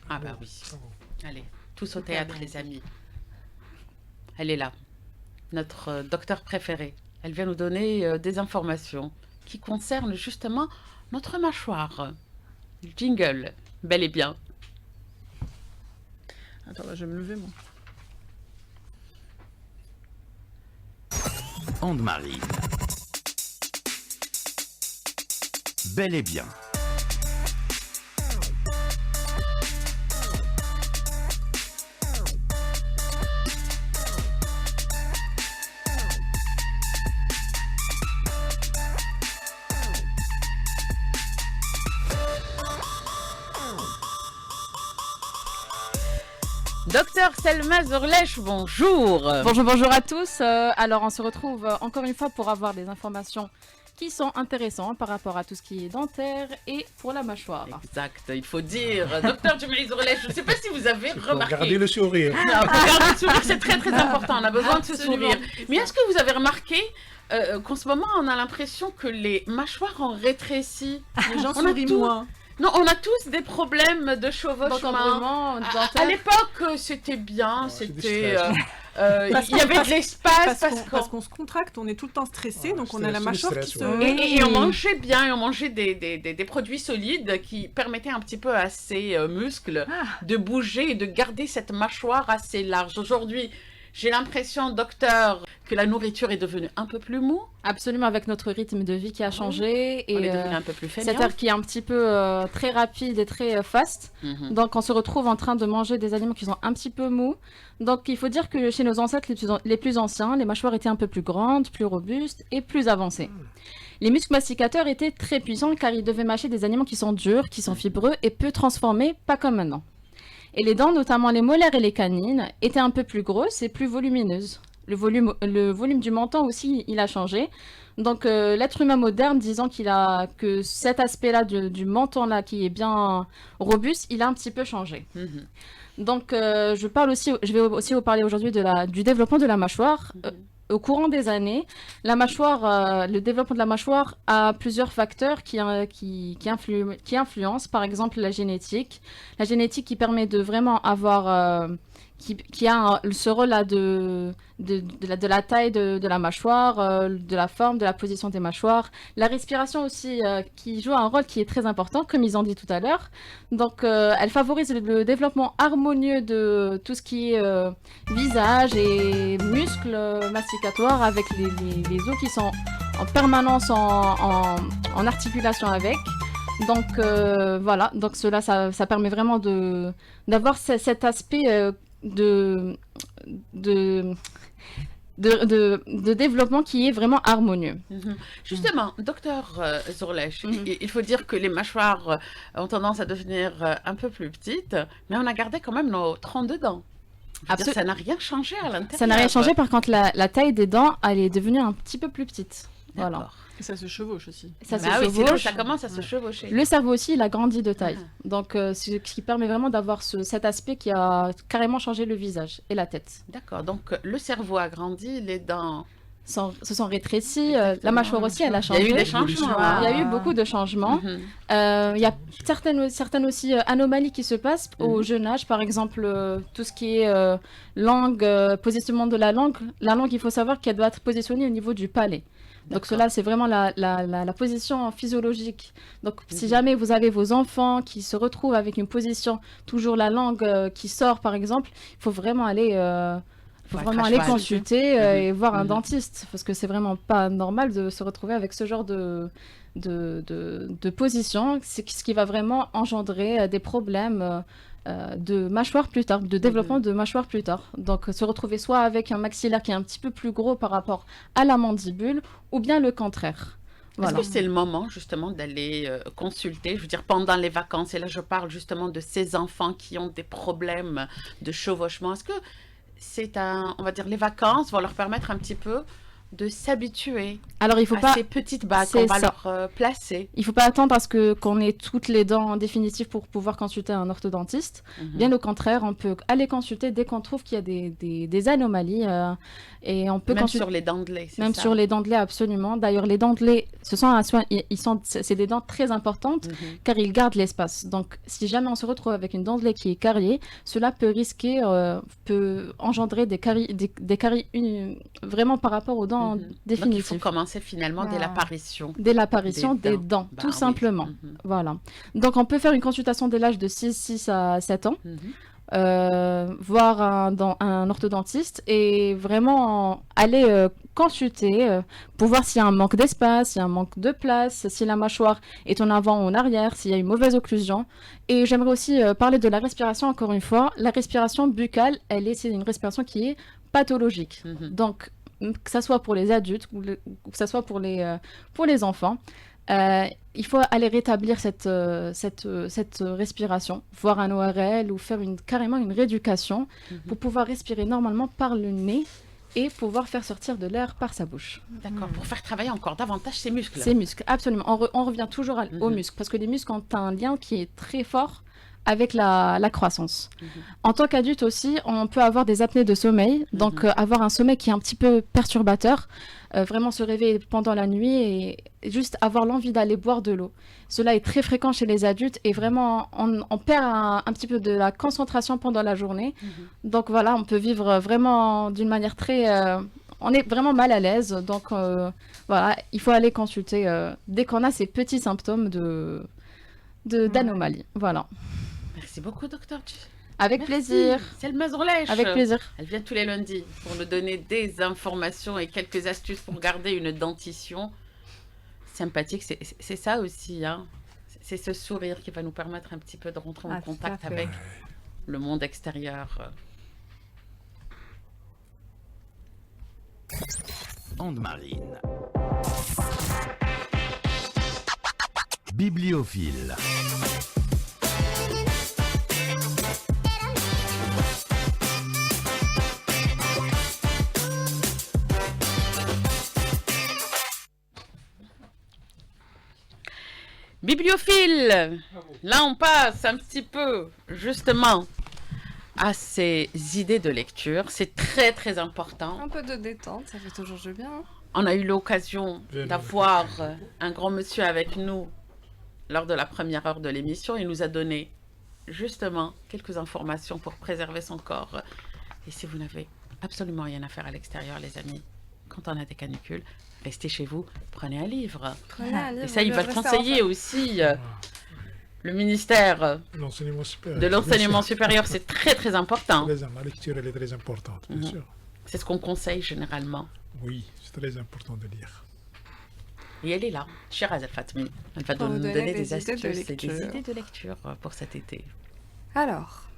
[SPEAKER 3] Ah bah oui. Allez, tous au théâtre les amis. Elle est là, notre docteur préférée. Elle vient nous donner des informations qui concernent justement notre mâchoire. Jingle, bel et bien.
[SPEAKER 6] Attends, je vais me lever moi.
[SPEAKER 2] Anne-Marie. Bel et bien.
[SPEAKER 3] Docteur Selma Zorlech, bonjour.
[SPEAKER 8] Bonjour à tous. Alors on se retrouve encore une fois pour avoir des informations qui sont intéressantes par rapport à tout ce qui est dentaire et pour la mâchoire.
[SPEAKER 3] Exact, il faut dire. Docteur Jumaï Zorlech, je ne sais pas si vous avez remarqué.
[SPEAKER 5] Regardez le sourire.
[SPEAKER 3] Regardez le sourire, c'est très très important, on a besoin de ce sourire. Mais est-ce que vous avez remarqué qu'en ce moment on a l'impression que les mâchoires ont rétréci?
[SPEAKER 6] Les gens
[SPEAKER 3] On a
[SPEAKER 6] sourient
[SPEAKER 3] tout.
[SPEAKER 6] moins.
[SPEAKER 3] Non, on a tous des problèmes de chevauchement. À l'époque, c'était bien, c'était... Il y avait de l'espace
[SPEAKER 6] parce qu'on se contracte, on est tout le temps stressé, donc on a la mâchoire qui se...
[SPEAKER 3] Et on mangeait bien, et on mangeait des produits solides qui permettaient un petit peu à ces muscles de bouger et de garder cette mâchoire assez large. Aujourd'hui, J'ai l'impression, docteur, que la nourriture est devenue un peu plus mou.
[SPEAKER 8] Absolument, avec notre rythme de vie qui a changé.
[SPEAKER 3] On
[SPEAKER 8] Et
[SPEAKER 3] est devenu un peu plus fainéant.
[SPEAKER 8] cette heure qui est un petit peu très rapide et très fast. Donc, on se retrouve en train de manger des aliments qui sont un petit peu mous. Donc, il faut dire que chez nos ancêtres les plus anciens, les mâchoires étaient un peu plus grandes, plus robustes et plus avancées. Les muscles masticateurs étaient très puissants car ils devaient mâcher des aliments qui sont durs, qui sont fibreux et peu transformés, pas comme maintenant. Et les dents, notamment les molaires et les canines, étaient un peu plus grosses et plus volumineuses. Le volume du menton aussi, il a changé. Donc, l'être humain moderne, disant que cet aspect-là du menton-là, qui est bien robuste, il a un petit peu changé. Donc, je vais aussi vous parler aujourd'hui du développement de la mâchoire. Au courant des années, le développement de la mâchoire a plusieurs facteurs qui influencent, par exemple la génétique. La génétique qui permet de vraiment avoir... qui a ce rôle-là de la taille de la mâchoire, de la forme, de la position des mâchoires. La respiration aussi, qui joue un rôle qui est très important, comme ils ont dit tout à l'heure. Donc, elle favorise le développement harmonieux de tout ce qui est visage et muscles masticatoires avec les os qui sont en permanence en articulation avec. Donc, voilà. Donc, cela, ça permet vraiment d'avoir cet aspect... de développement qui est vraiment harmonieux.
[SPEAKER 3] Justement, docteur Zorlech, il faut dire que les mâchoires ont tendance à devenir un peu plus petites, mais on a gardé quand même nos 32 dents. Ça n'a rien changé à l'intérieur.
[SPEAKER 8] Ça n'a rien changé, par contre, la taille des dents, elle est devenue un petit peu plus petite. Voilà.
[SPEAKER 6] Et ça se chevauche aussi.
[SPEAKER 3] Ça commence à se chevaucher.
[SPEAKER 8] Le cerveau aussi, il a grandi de taille. Donc, ce qui permet vraiment d'avoir cet aspect qui a carrément changé le visage et la tête.
[SPEAKER 3] D'accord. Donc, le cerveau a grandi, les dents
[SPEAKER 8] se sont rétrécies. La mâchoire aussi, elle a changé.
[SPEAKER 3] Il y a eu des changements.
[SPEAKER 8] Il y a eu beaucoup de changements. Il y a certaines aussi anomalies qui se passent au jeune âge. Par exemple, tout ce qui est langue, positionnement de la langue. La langue, il faut savoir qu'elle doit être positionnée au niveau du palais. Donc cela, c'est vraiment la position physiologique. Donc si jamais vous avez vos enfants qui se retrouvent avec une position, toujours la langue qui sort par exemple, il faut vraiment aller, consulter et voir un dentiste, parce que c'est vraiment pas normal de se retrouver avec ce genre de position, ce qui va vraiment engendrer des problèmes de mâchoire plus tard, de développement de mâchoire plus tard. Donc se retrouver soit avec un maxillaire qui est un petit peu plus gros par rapport à la mandibule, ou bien le contraire.
[SPEAKER 3] Voilà. Est-ce que c'est le moment justement d'aller consulter, je veux dire pendant les vacances, et là je parle justement de ces enfants qui ont des problèmes de chevauchement, est-ce que on va dire les vacances vont leur permettre un petit peu de s'habituer à ces petites bagues qu'on va leur placer.
[SPEAKER 8] Il ne faut pas attendre à ce qu'on ait toutes les dents en définitive pour pouvoir consulter un orthodontiste. Bien au contraire, on peut aller consulter dès qu'on trouve qu'il y a des anomalies. Et on peut
[SPEAKER 3] même sur les dents de lait,
[SPEAKER 8] même sur les dents de lait, absolument. D'ailleurs, les dents de lait, c'est des dents très importantes car ils gardent l'espace. Donc, si jamais on se retrouve avec une dent de lait qui est cariée, cela peut peut engendrer des caries vraiment par rapport aux dents définitives.
[SPEAKER 3] Donc, il faut commencer finalement dès l'apparition.
[SPEAKER 8] Dès l'apparition des dents, tout simplement. Voilà. Donc, on peut faire une consultation dès l'âge de 6 à 7 ans. Voir un orthodontiste et vraiment aller consulter pour voir s'il y a un manque d'espace, s'il y a un manque de place, si la mâchoire est en avant ou en arrière, s'il y a une mauvaise occlusion. Et j'aimerais aussi parler de la respiration encore une fois. La respiration buccale, c'est une respiration qui est pathologique. Donc, que ce soit pour les adultes ou que ce soit pour les enfants, il faut aller rétablir cette respiration, voir un ORL ou faire carrément une rééducation pour pouvoir respirer normalement par le nez et pouvoir faire sortir de l'air par sa bouche.
[SPEAKER 3] D'accord, pour faire travailler encore davantage ces muscles.
[SPEAKER 8] Ces muscles, absolument. On revient toujours aux muscles parce que les muscles ont un lien qui est très fort avec la croissance. En tant qu'adulte aussi, on peut avoir des apnées de sommeil, donc avoir un sommeil qui est un petit peu perturbateur, vraiment se réveiller pendant la nuit et juste avoir l'envie d'aller boire de l'eau. Cela est très fréquent chez les adultes et vraiment on perd un petit peu de la concentration pendant la journée. Donc voilà, on peut vivre vraiment d'une manière très... on est vraiment mal à l'aise, donc voilà, il faut aller consulter dès qu'on a ces petits symptômes d'anomalie. Voilà.
[SPEAKER 3] Merci beaucoup, docteur.
[SPEAKER 8] Avec plaisir.
[SPEAKER 3] C'est le Mazorlèche.
[SPEAKER 8] Avec plaisir.
[SPEAKER 3] Elle vient tous les lundis pour nous donner des informations et quelques astuces pour garder une dentition sympathique. C'est ça aussi, hein. C'est ce sourire qui va nous permettre un petit peu de rentrer en contact avec le monde extérieur.
[SPEAKER 9] Onde marine. Bibliophile.
[SPEAKER 3] Bibliophile. Là, on passe un petit peu, justement, à ces idées de lecture. C'est très, très important.
[SPEAKER 7] Un peu de détente, ça fait toujours du bien.
[SPEAKER 3] On a eu l'occasion d'avoir un grand monsieur avec nous lors de la première heure de l'émission. Il nous a donné, justement, quelques informations pour préserver son corps. Et si vous n'avez absolument rien à faire à l'extérieur, les amis, quand on a des canicules, restez chez vous, prenez un livre. Et ça, il va le conseiller aussi. Le ministère de l'enseignement supérieur, c'est très, très important.
[SPEAKER 5] La lecture, elle est très importante, bien sûr.
[SPEAKER 3] C'est ce qu'on conseille généralement.
[SPEAKER 5] Oui, c'est très important de lire.
[SPEAKER 3] Et elle est là, Shiraz Al-Fatmi. Elle va nous donner des astuces et des idées de lecture pour cet été.
[SPEAKER 10] Alors,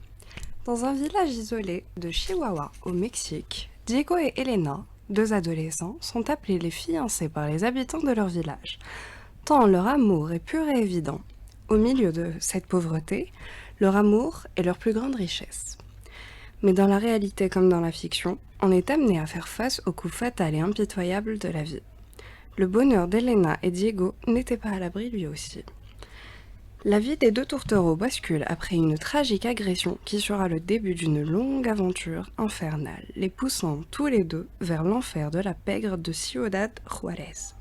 [SPEAKER 10] dans un village isolé de Chihuahua, au Mexique, Diego et Elena, 2 adolescents, sont appelés les fiancés par les habitants de leur village. Tant leur amour est pur et évident. Au milieu de cette pauvreté, leur amour est leur plus grande richesse. Mais dans la réalité comme dans la fiction, on est amené à faire face au coup fatal et impitoyable de la vie. Le bonheur d'Elena et Diego n'était pas à l'abri lui aussi. La vie des 2 tourtereaux bascule après une tragique agression qui sera le début d'une longue aventure infernale, les poussant tous les 2 vers l'enfer de la pègre de Ciudad Juárez.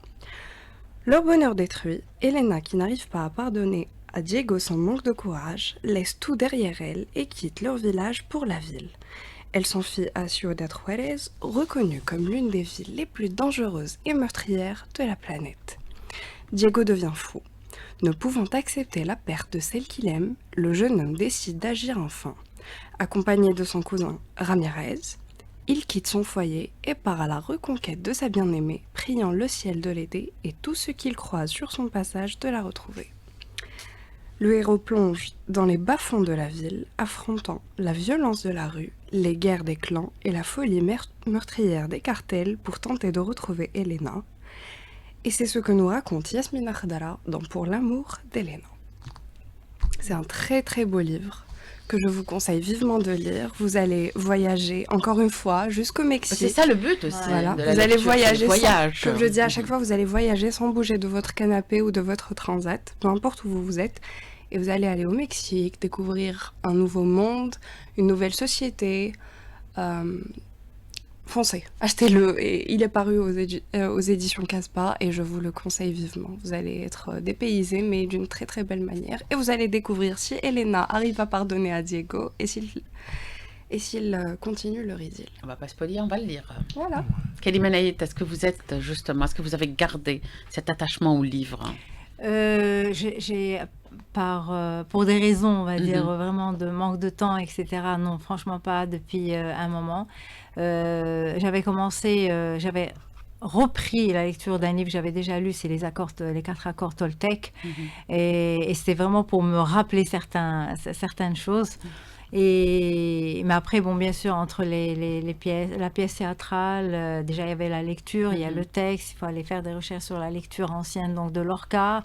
[SPEAKER 10] Leur bonheur détruit, Elena, qui n'arrive pas à pardonner à Diego son manque de courage, laisse tout derrière elle et quitte leur village pour la ville. Elle s'enfuit à Ciudad Juárez, reconnue comme l'une des villes les plus dangereuses et meurtrières de la planète. Diego devient fou. Ne pouvant accepter la perte de celle qu'il aime, le jeune homme décide d'agir enfin. Accompagné de son cousin Ramirez, il quitte son foyer et part à la reconquête de sa bien-aimée, priant le ciel de l'aider et tout ce qu'il croise sur son passage de la retrouver. Le héros plonge dans les bas-fonds de la ville, affrontant la violence de la rue, les guerres des clans et la folie meurtrière des cartels pour tenter de retrouver Elena. Et c'est ce que nous raconte Yasmina Khadara dans Pour l'amour d'Elena. C'est un très très beau livre que je vous conseille vivement de lire. Vous allez voyager, encore une fois, jusqu'au Mexique.
[SPEAKER 3] C'est ça le but aussi.
[SPEAKER 10] Voilà.
[SPEAKER 3] De la
[SPEAKER 10] vous allez
[SPEAKER 3] lecture,
[SPEAKER 10] voyager, comme je dis à
[SPEAKER 3] Mhm.
[SPEAKER 10] chaque fois, vous allez voyager sans bouger de votre canapé ou de votre transat, peu importe où vous êtes. Et vous allez aller au Mexique, découvrir un nouveau monde, une nouvelle société. Foncez, achetez-le. Et il est paru aux éditions Casbah et je vous le conseille vivement. Vous allez être dépaysé, mais d'une très très belle manière. Et vous allez découvrir si Elena arrive à pardonner à Diego et s'il continue leur idylle.
[SPEAKER 3] On va pas spoiler, on va le lire.
[SPEAKER 10] Voilà.
[SPEAKER 3] Kalima Naït, est-ce que vous êtes justement, est-ce que vous avez gardé cet attachement au livre?
[SPEAKER 4] Pour des raisons, on va dire, vraiment de manque de temps, etc. Non, franchement pas depuis un moment. J'avais repris la lecture d'un livre que j'avais déjà lu, c'est les 4 accords Toltec. Et c'était vraiment pour me rappeler certaines choses. Mais après, bon, bien sûr, entre la pièce théâtrale, déjà il y avait la lecture, il y a le texte, il faut aller faire des recherches sur la lecture ancienne, donc de Lorca.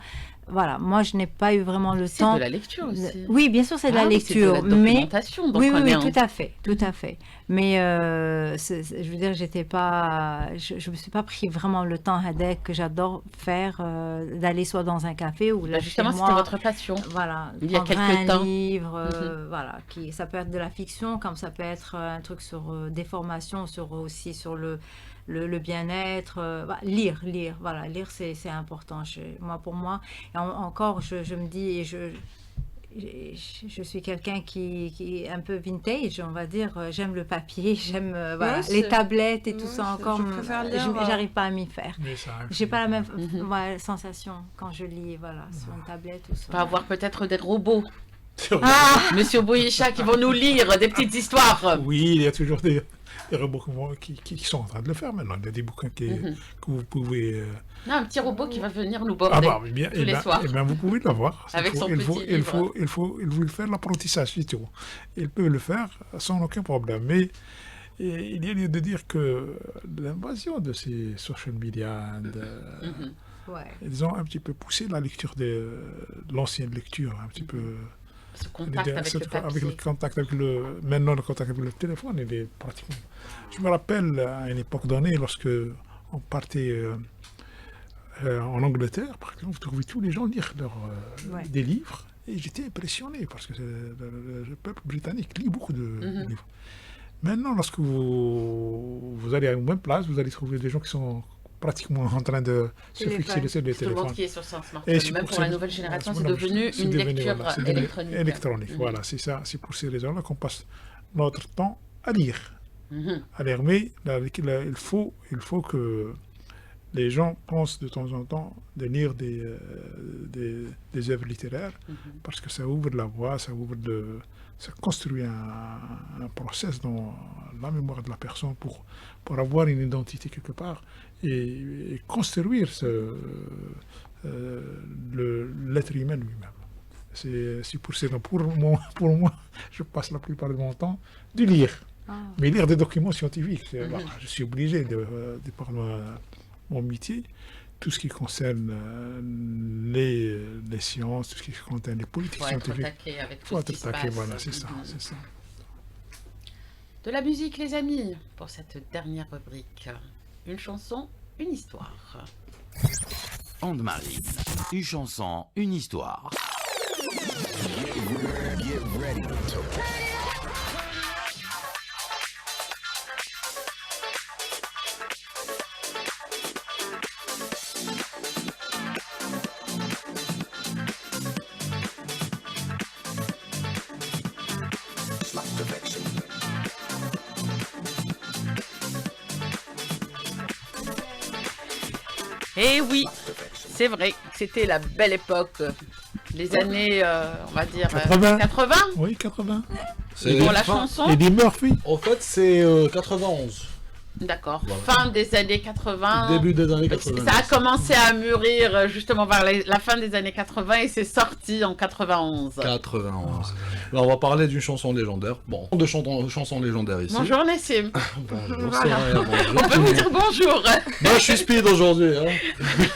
[SPEAKER 4] Voilà, moi je n'ai pas eu vraiment le temps.
[SPEAKER 3] C'est de la lecture aussi.
[SPEAKER 4] Oui, bien sûr, c'est de la lecture,
[SPEAKER 3] c'est de la documentation,
[SPEAKER 4] mais
[SPEAKER 3] donc
[SPEAKER 4] oui,
[SPEAKER 3] on est
[SPEAKER 4] tout à fait. Mais je veux dire, je me suis pas pris vraiment le temps Hadek que j'adore faire, d'aller soit dans un café ou là
[SPEAKER 3] justement,
[SPEAKER 4] chez moi,
[SPEAKER 3] c'était votre passion.
[SPEAKER 4] Voilà,
[SPEAKER 3] il y a quelques
[SPEAKER 4] un
[SPEAKER 3] temps.
[SPEAKER 4] livre, voilà, ça peut être de la fiction, comme ça peut être un truc sur des formations, aussi sur le bien-être, lire, voilà, lire c'est important. Pour moi, et encore, je me dis, je suis quelqu'un qui est un peu vintage, on va dire. J'aime le papier, j'aime les tablettes et tout ça encore. J'arrive pas à m'y faire. J'ai pas la même sensation quand je lis, sur une tablette ou ça.
[SPEAKER 3] On va avoir peut-être des robots Monsieur Bouhicha, qui vont nous lire des petites histoires.
[SPEAKER 5] Oui, il y a toujours des robots qui sont en train de le faire maintenant. Il y a des bouquins que vous pouvez...
[SPEAKER 3] Non, un petit robot qui va venir nous border tous les soirs.
[SPEAKER 5] Eh bien, vous pouvez l'avoir.
[SPEAKER 3] Avec son petit livre.
[SPEAKER 5] Il faut faire l'apprentissage, c'est tout. Il peut le faire sans aucun problème. Mais il y a lieu de dire que l'invasion de ces social media, ils ont un petit peu poussé la lecture de l'ancienne lecture, un petit peu...
[SPEAKER 3] Ce contact avec le papier.
[SPEAKER 5] Maintenant, le contact avec le téléphone, il est pratiquement... Je me rappelle à une époque donnée, lorsque on partait en Angleterre, par exemple, vous trouvez tous les gens lire des livres, et j'étais impressionné, parce que le peuple britannique lit beaucoup de livres. Maintenant, lorsque vous allez à une même place, vous allez trouver des gens qui sont pratiquement en train de se fixer sur les téléphones.
[SPEAKER 3] Tout le monde qui est sur son smartphone. Même pour la nouvelle génération, c'est devenu une lecture électronique.
[SPEAKER 5] Voilà, c'est ça. C'est pour ces raisons-là qu'on passe notre temps à lire. À lire. Mais il faut que les gens pensent de temps en temps de lire des œuvres littéraires parce que ça ouvre la voie, ça construit un process dans la mémoire de la personne pour avoir une identité quelque part et construire l'être humain lui-même. C'est pour ça. Pour moi, je passe la plupart de mon temps de lire. Mais lire des documents scientifiques. Je suis obligé de par mon métier, tout ce qui concerne les sciences, tout ce qui concerne les politiques scientifiques.
[SPEAKER 3] Il faut être attaqué,
[SPEAKER 5] voilà, c'est ça.
[SPEAKER 3] De la musique, les amis, pour cette dernière rubrique. Une chanson, une histoire.
[SPEAKER 9] Anne-Marine, une chanson, une histoire.
[SPEAKER 2] Get ready.
[SPEAKER 3] Eh oui, c'est vrai, c'était la belle époque. Les années, on va dire... 80
[SPEAKER 5] Oui, 80.
[SPEAKER 3] Et pour la chanson
[SPEAKER 5] Eddie Murphy.
[SPEAKER 11] En fait, c'est 91.
[SPEAKER 3] D'accord. Voilà. Fin des années 80.
[SPEAKER 11] Début des années 80.
[SPEAKER 3] Ça a commencé à mûrir justement vers la fin des années 80 et c'est sorti en 91.
[SPEAKER 11] 91. Là, on va parler d'une chanson légendaire. Bon, de chansons légendaires ici.
[SPEAKER 3] Bonjour Nassim.
[SPEAKER 11] Bonjour,
[SPEAKER 3] voilà.
[SPEAKER 11] bonjour.
[SPEAKER 3] On peut vous dire bonjour.
[SPEAKER 11] Bah, je suis speed aujourd'hui. Hein.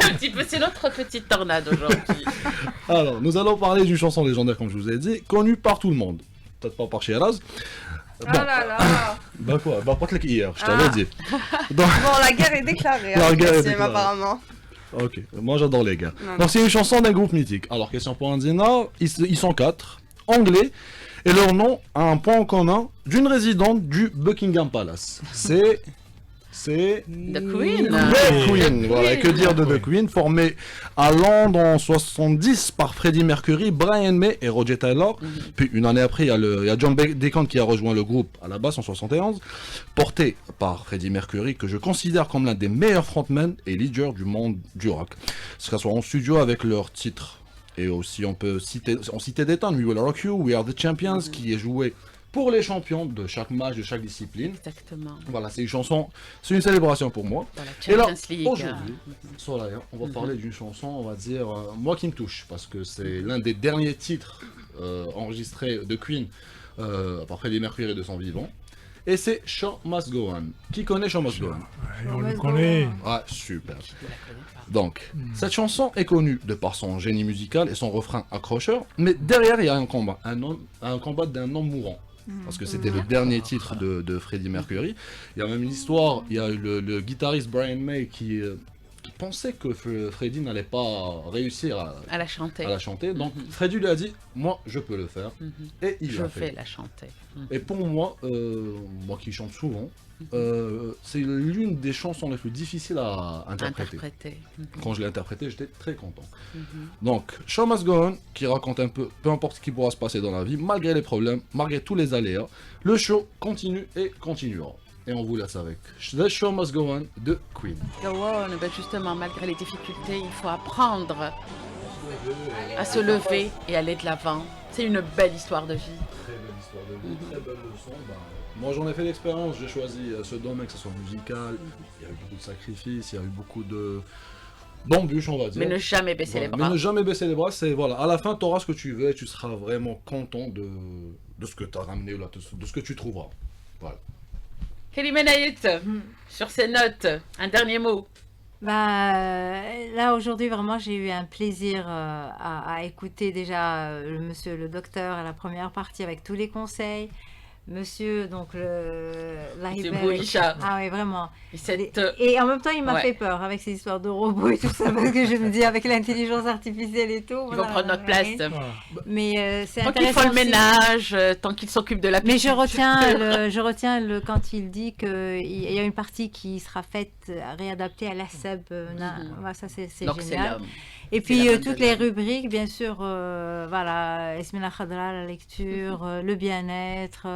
[SPEAKER 3] Un petit peu, c'est notre petite tornade aujourd'hui.
[SPEAKER 11] Alors, nous allons parler d'une chanson légendaire, comme je vous ai dit, connue par tout le monde. Peut-être pas par Shiraz.
[SPEAKER 10] Bon. Oh là là.
[SPEAKER 11] Bah quoi, bah pas que hier, je t'avais dit.
[SPEAKER 10] Donc... Bon, la guerre est déclarée.
[SPEAKER 11] La guerre est déclarée.
[SPEAKER 10] Apparemment.
[SPEAKER 11] Ok, moi j'adore les gars. Donc c'est une chanson d'un groupe mythique. Alors question pour Andina, ils sont 4, anglais, et leur nom a un point en commun d'une résidente du Buckingham Palace. C'est
[SPEAKER 3] The Queen.
[SPEAKER 11] The Queen, voilà, que dire de The Queen, formée à Londres en 70 par Freddie Mercury, Brian May et Roger Taylor. Puis une année après, il y a John Deacon qui a rejoint le groupe à la basse en 71, porté par Freddie Mercury, que je considère comme l'un des meilleurs frontmen et leaders du monde du rock. Que ce soit en studio avec leurs titres, et aussi on citait des tonnes, We Will Rock You, We Are the Champions, qui est joué pour les champions de chaque match, de chaque discipline.
[SPEAKER 3] Exactement.
[SPEAKER 11] Voilà, c'est une chanson, c'est une célébration pour moi.
[SPEAKER 3] Dans la Champions League.
[SPEAKER 11] Aujourd'hui, on va parler d'une chanson, on va dire, moi qui me touche, parce que c'est l'un des derniers titres enregistrés de Queen, par Freddie Mercury et de son vivant. Et c'est Show Must Go On. Qui connaît Show Must Go On?
[SPEAKER 5] On le connaît.
[SPEAKER 11] Ah, super. Donc, cette chanson est connue de par son génie musical et son refrain accrocheur, mais derrière, il y a un combat, un combat d'un homme mourant. Parce que c'était le dernier titre de Freddie Mercury. Il y a même une histoire, il y a le guitariste Brian May qui pensait que Freddie n'allait pas réussir à la chanter. Donc Freddie lui a dit, moi je peux le faire. Et il l'a fait.
[SPEAKER 3] Je vais la chanter.
[SPEAKER 11] Et pour moi, moi qui chante souvent, c'est l'une des chansons les plus difficiles à interpréter. Quand je l'ai interprétée, j'étais très content. Donc, Show Must Go On, qui raconte un peu importe ce qui pourra se passer dans la vie, malgré les problèmes, malgré tous les aléas, le show continue et continuera. Et on vous laisse avec The Show Must Go On de Queen.
[SPEAKER 3] Go on, ben justement, malgré les difficultés, il faut apprendre à se lever et aller de l'avant. C'est une belle histoire de vie.
[SPEAKER 11] Très belle histoire de vie, très belle leçon. Moi j'en ai fait l'expérience, j'ai choisi ce domaine, que ce soit musical, il y a eu beaucoup de sacrifices, il y a eu beaucoup d'embûches, on va dire.
[SPEAKER 3] Mais ne jamais baisser les bras.
[SPEAKER 11] Mais ne jamais baisser les bras, c'est voilà, à la fin tu auras ce que tu veux et tu seras vraiment content de ce que tu as ramené là, de ce que tu trouveras. Voilà.
[SPEAKER 3] Kalima Naït, sur ces notes, un dernier mot.
[SPEAKER 4] Là aujourd'hui vraiment j'ai eu un plaisir à écouter déjà le docteur à la première partie avec tous les conseils. Monsieur, donc
[SPEAKER 3] Monsieur Bouhicha.
[SPEAKER 4] Ah oui, vraiment.
[SPEAKER 3] Et
[SPEAKER 4] en même temps, il m'a fait peur avec ces histoires de robots et tout ça, parce que je me dis, avec l'intelligence artificielle et tout.
[SPEAKER 3] Ils vont prendre notre place.
[SPEAKER 4] Mais c'est
[SPEAKER 3] intéressant. Tant qu'ils font le ménage, tant qu'ils s'occupent de la
[SPEAKER 4] Mais je retiens quand il dit qu'il y a une partie qui sera faite, réadaptée à l'ASEB. Ça, c'est génial. Et puis toutes les rubriques, bien sûr, voilà, Esmina Khadra, la lecture, le bien-être,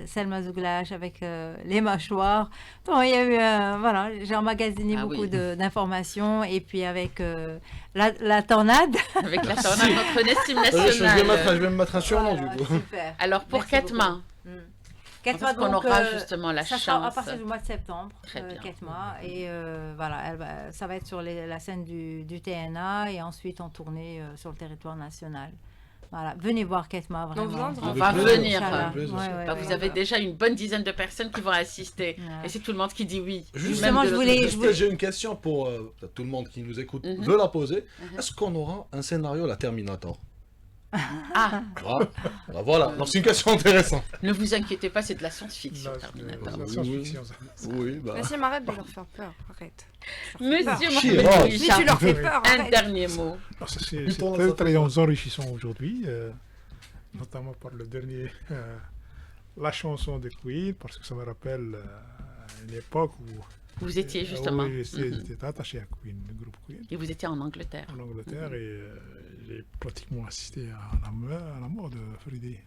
[SPEAKER 4] Selma Zouglash avec les mâchoires. Donc il y a eu, voilà, j'ai emmagasiné beaucoup d'informations et puis avec la tornade.
[SPEAKER 3] Avec la tornade, notre Nessim national.
[SPEAKER 11] Je vais me mettre un surnom du coup.
[SPEAKER 4] Super.
[SPEAKER 3] Alors pour Ketma.
[SPEAKER 4] Ketma,
[SPEAKER 3] donc, on aura justement la chance.
[SPEAKER 4] À partir du mois de septembre,
[SPEAKER 3] Ketma.
[SPEAKER 4] Et voilà, ça va être sur la scène du TNA et ensuite en tournée sur le territoire national. Voilà, venez voir Ketma, vraiment.
[SPEAKER 3] On va venir. Vous avez déjà une bonne dizaine de personnes qui vont assister. Et c'est tout le monde qui dit oui.
[SPEAKER 11] Justement, j'ai une question pour tout le monde qui nous écoute veut la poser. Est-ce qu'on aura un scénario la Terminator? Voilà, donc c'est une question intéressante.
[SPEAKER 3] Ne vous inquiétez pas, c'est de la science-fiction.
[SPEAKER 11] Oui,
[SPEAKER 10] Nassim, arrête de leur faire peur, arrête.
[SPEAKER 3] Monsieur Mohamed Bouhicha,
[SPEAKER 10] tu leur fais peur.
[SPEAKER 3] Un dernier mot.
[SPEAKER 5] C'est très, très enrichissant aujourd'hui, notamment par le dernier, la chanson de Queen, parce que ça me rappelle une époque où
[SPEAKER 3] vous étiez justement.
[SPEAKER 5] Oui, j'étais attaché à Queen, le groupe Queen.
[SPEAKER 3] Et vous étiez en Angleterre.
[SPEAKER 5] En Angleterre, et j'ai pratiquement assisté à la mort de Freddie.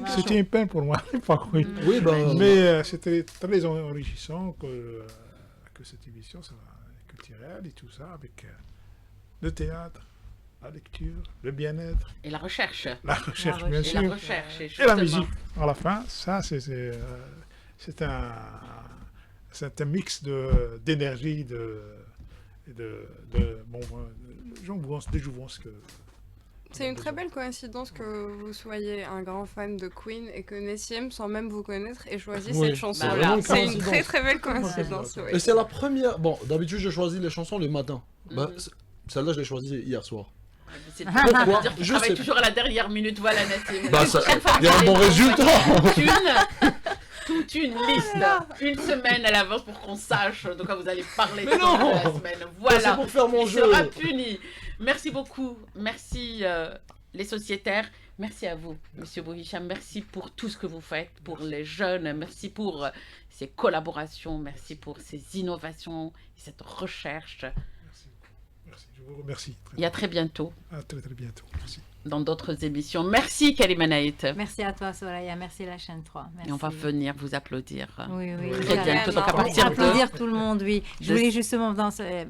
[SPEAKER 5] C'était une peine pour moi, pas Queen.
[SPEAKER 11] Oui,
[SPEAKER 5] mais c'était très enrichissant que cette émission soit culturelle et tout ça, avec le théâtre, la lecture, le bien-être.
[SPEAKER 3] Et la recherche.
[SPEAKER 5] La recherche, bien sûr.
[SPEAKER 3] Et la recherche,
[SPEAKER 5] et la musique. À la fin, ça, c'est un mix d'énergie, de jouvence que...
[SPEAKER 10] C'est une très belle coïncidence que vous soyez un grand fan de Queen et que Nessim, sans même vous connaître, ait choisi cette chanson. C'est une très très belle coïncidence.
[SPEAKER 11] Et c'est la première... Bon, d'habitude, je choisis les chansons le matin. Celle-là, je l'ai choisie hier soir.
[SPEAKER 3] Pourquoi je travaille toujours à la dernière minute, voilà Nessim.
[SPEAKER 11] Il y a un bon résultat.
[SPEAKER 3] Toute une liste, une semaine à l'avance pour qu'on sache de quoi vous allez parler dans la semaine. Voilà,
[SPEAKER 11] c'est pour faire mon jeu.
[SPEAKER 3] Sera puni. Merci beaucoup, merci les sociétaires, merci à vous, Monsieur Bouhicha, merci pour tout ce que vous faites pour les jeunes, merci pour ces collaborations, merci pour ces innovations, cette recherche.
[SPEAKER 5] Merci, je vous remercie.
[SPEAKER 3] Et à très bientôt.
[SPEAKER 5] À très très bientôt, merci.
[SPEAKER 3] Dans d'autres émissions. Merci Kalima Naït.
[SPEAKER 4] Merci à toi Soraya, merci la chaîne 3. Merci.
[SPEAKER 3] Et on va venir vous applaudir.
[SPEAKER 4] Oui.
[SPEAKER 3] Très bientôt. Donc à partir
[SPEAKER 4] applaudir tout le monde, oui. Je voulais justement, très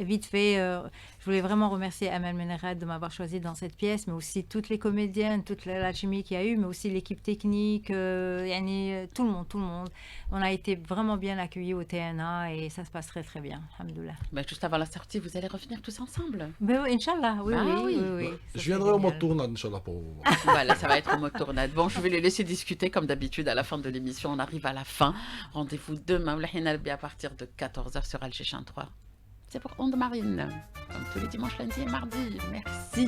[SPEAKER 4] vite fait, je voulais vraiment remercier Amel Meneret de m'avoir choisi dans cette pièce, mais aussi toutes les comédiennes, toute la chimie qu'il y a eu, mais aussi l'équipe technique, tout le monde. On a été vraiment bien accueillis au TNA et ça se passe très très bien, alhamdoulilah.
[SPEAKER 3] Juste avant la sortie, vous allez revenir tous ensemble.
[SPEAKER 4] Oui, Inch'Allah, oui.
[SPEAKER 11] Je viendrai au mode tournade, Inch'Allah, pour vous.
[SPEAKER 3] Voilà, ça va être au mode tournade. Bon, je vais les laisser discuter comme d'habitude à la fin de l'émission. On arrive à la fin. Rendez-vous demain, à partir de 14h sur Al-Chéchin 3. C'est pour Onde Marine, comme tous les dimanches, lundi et mardi. Merci.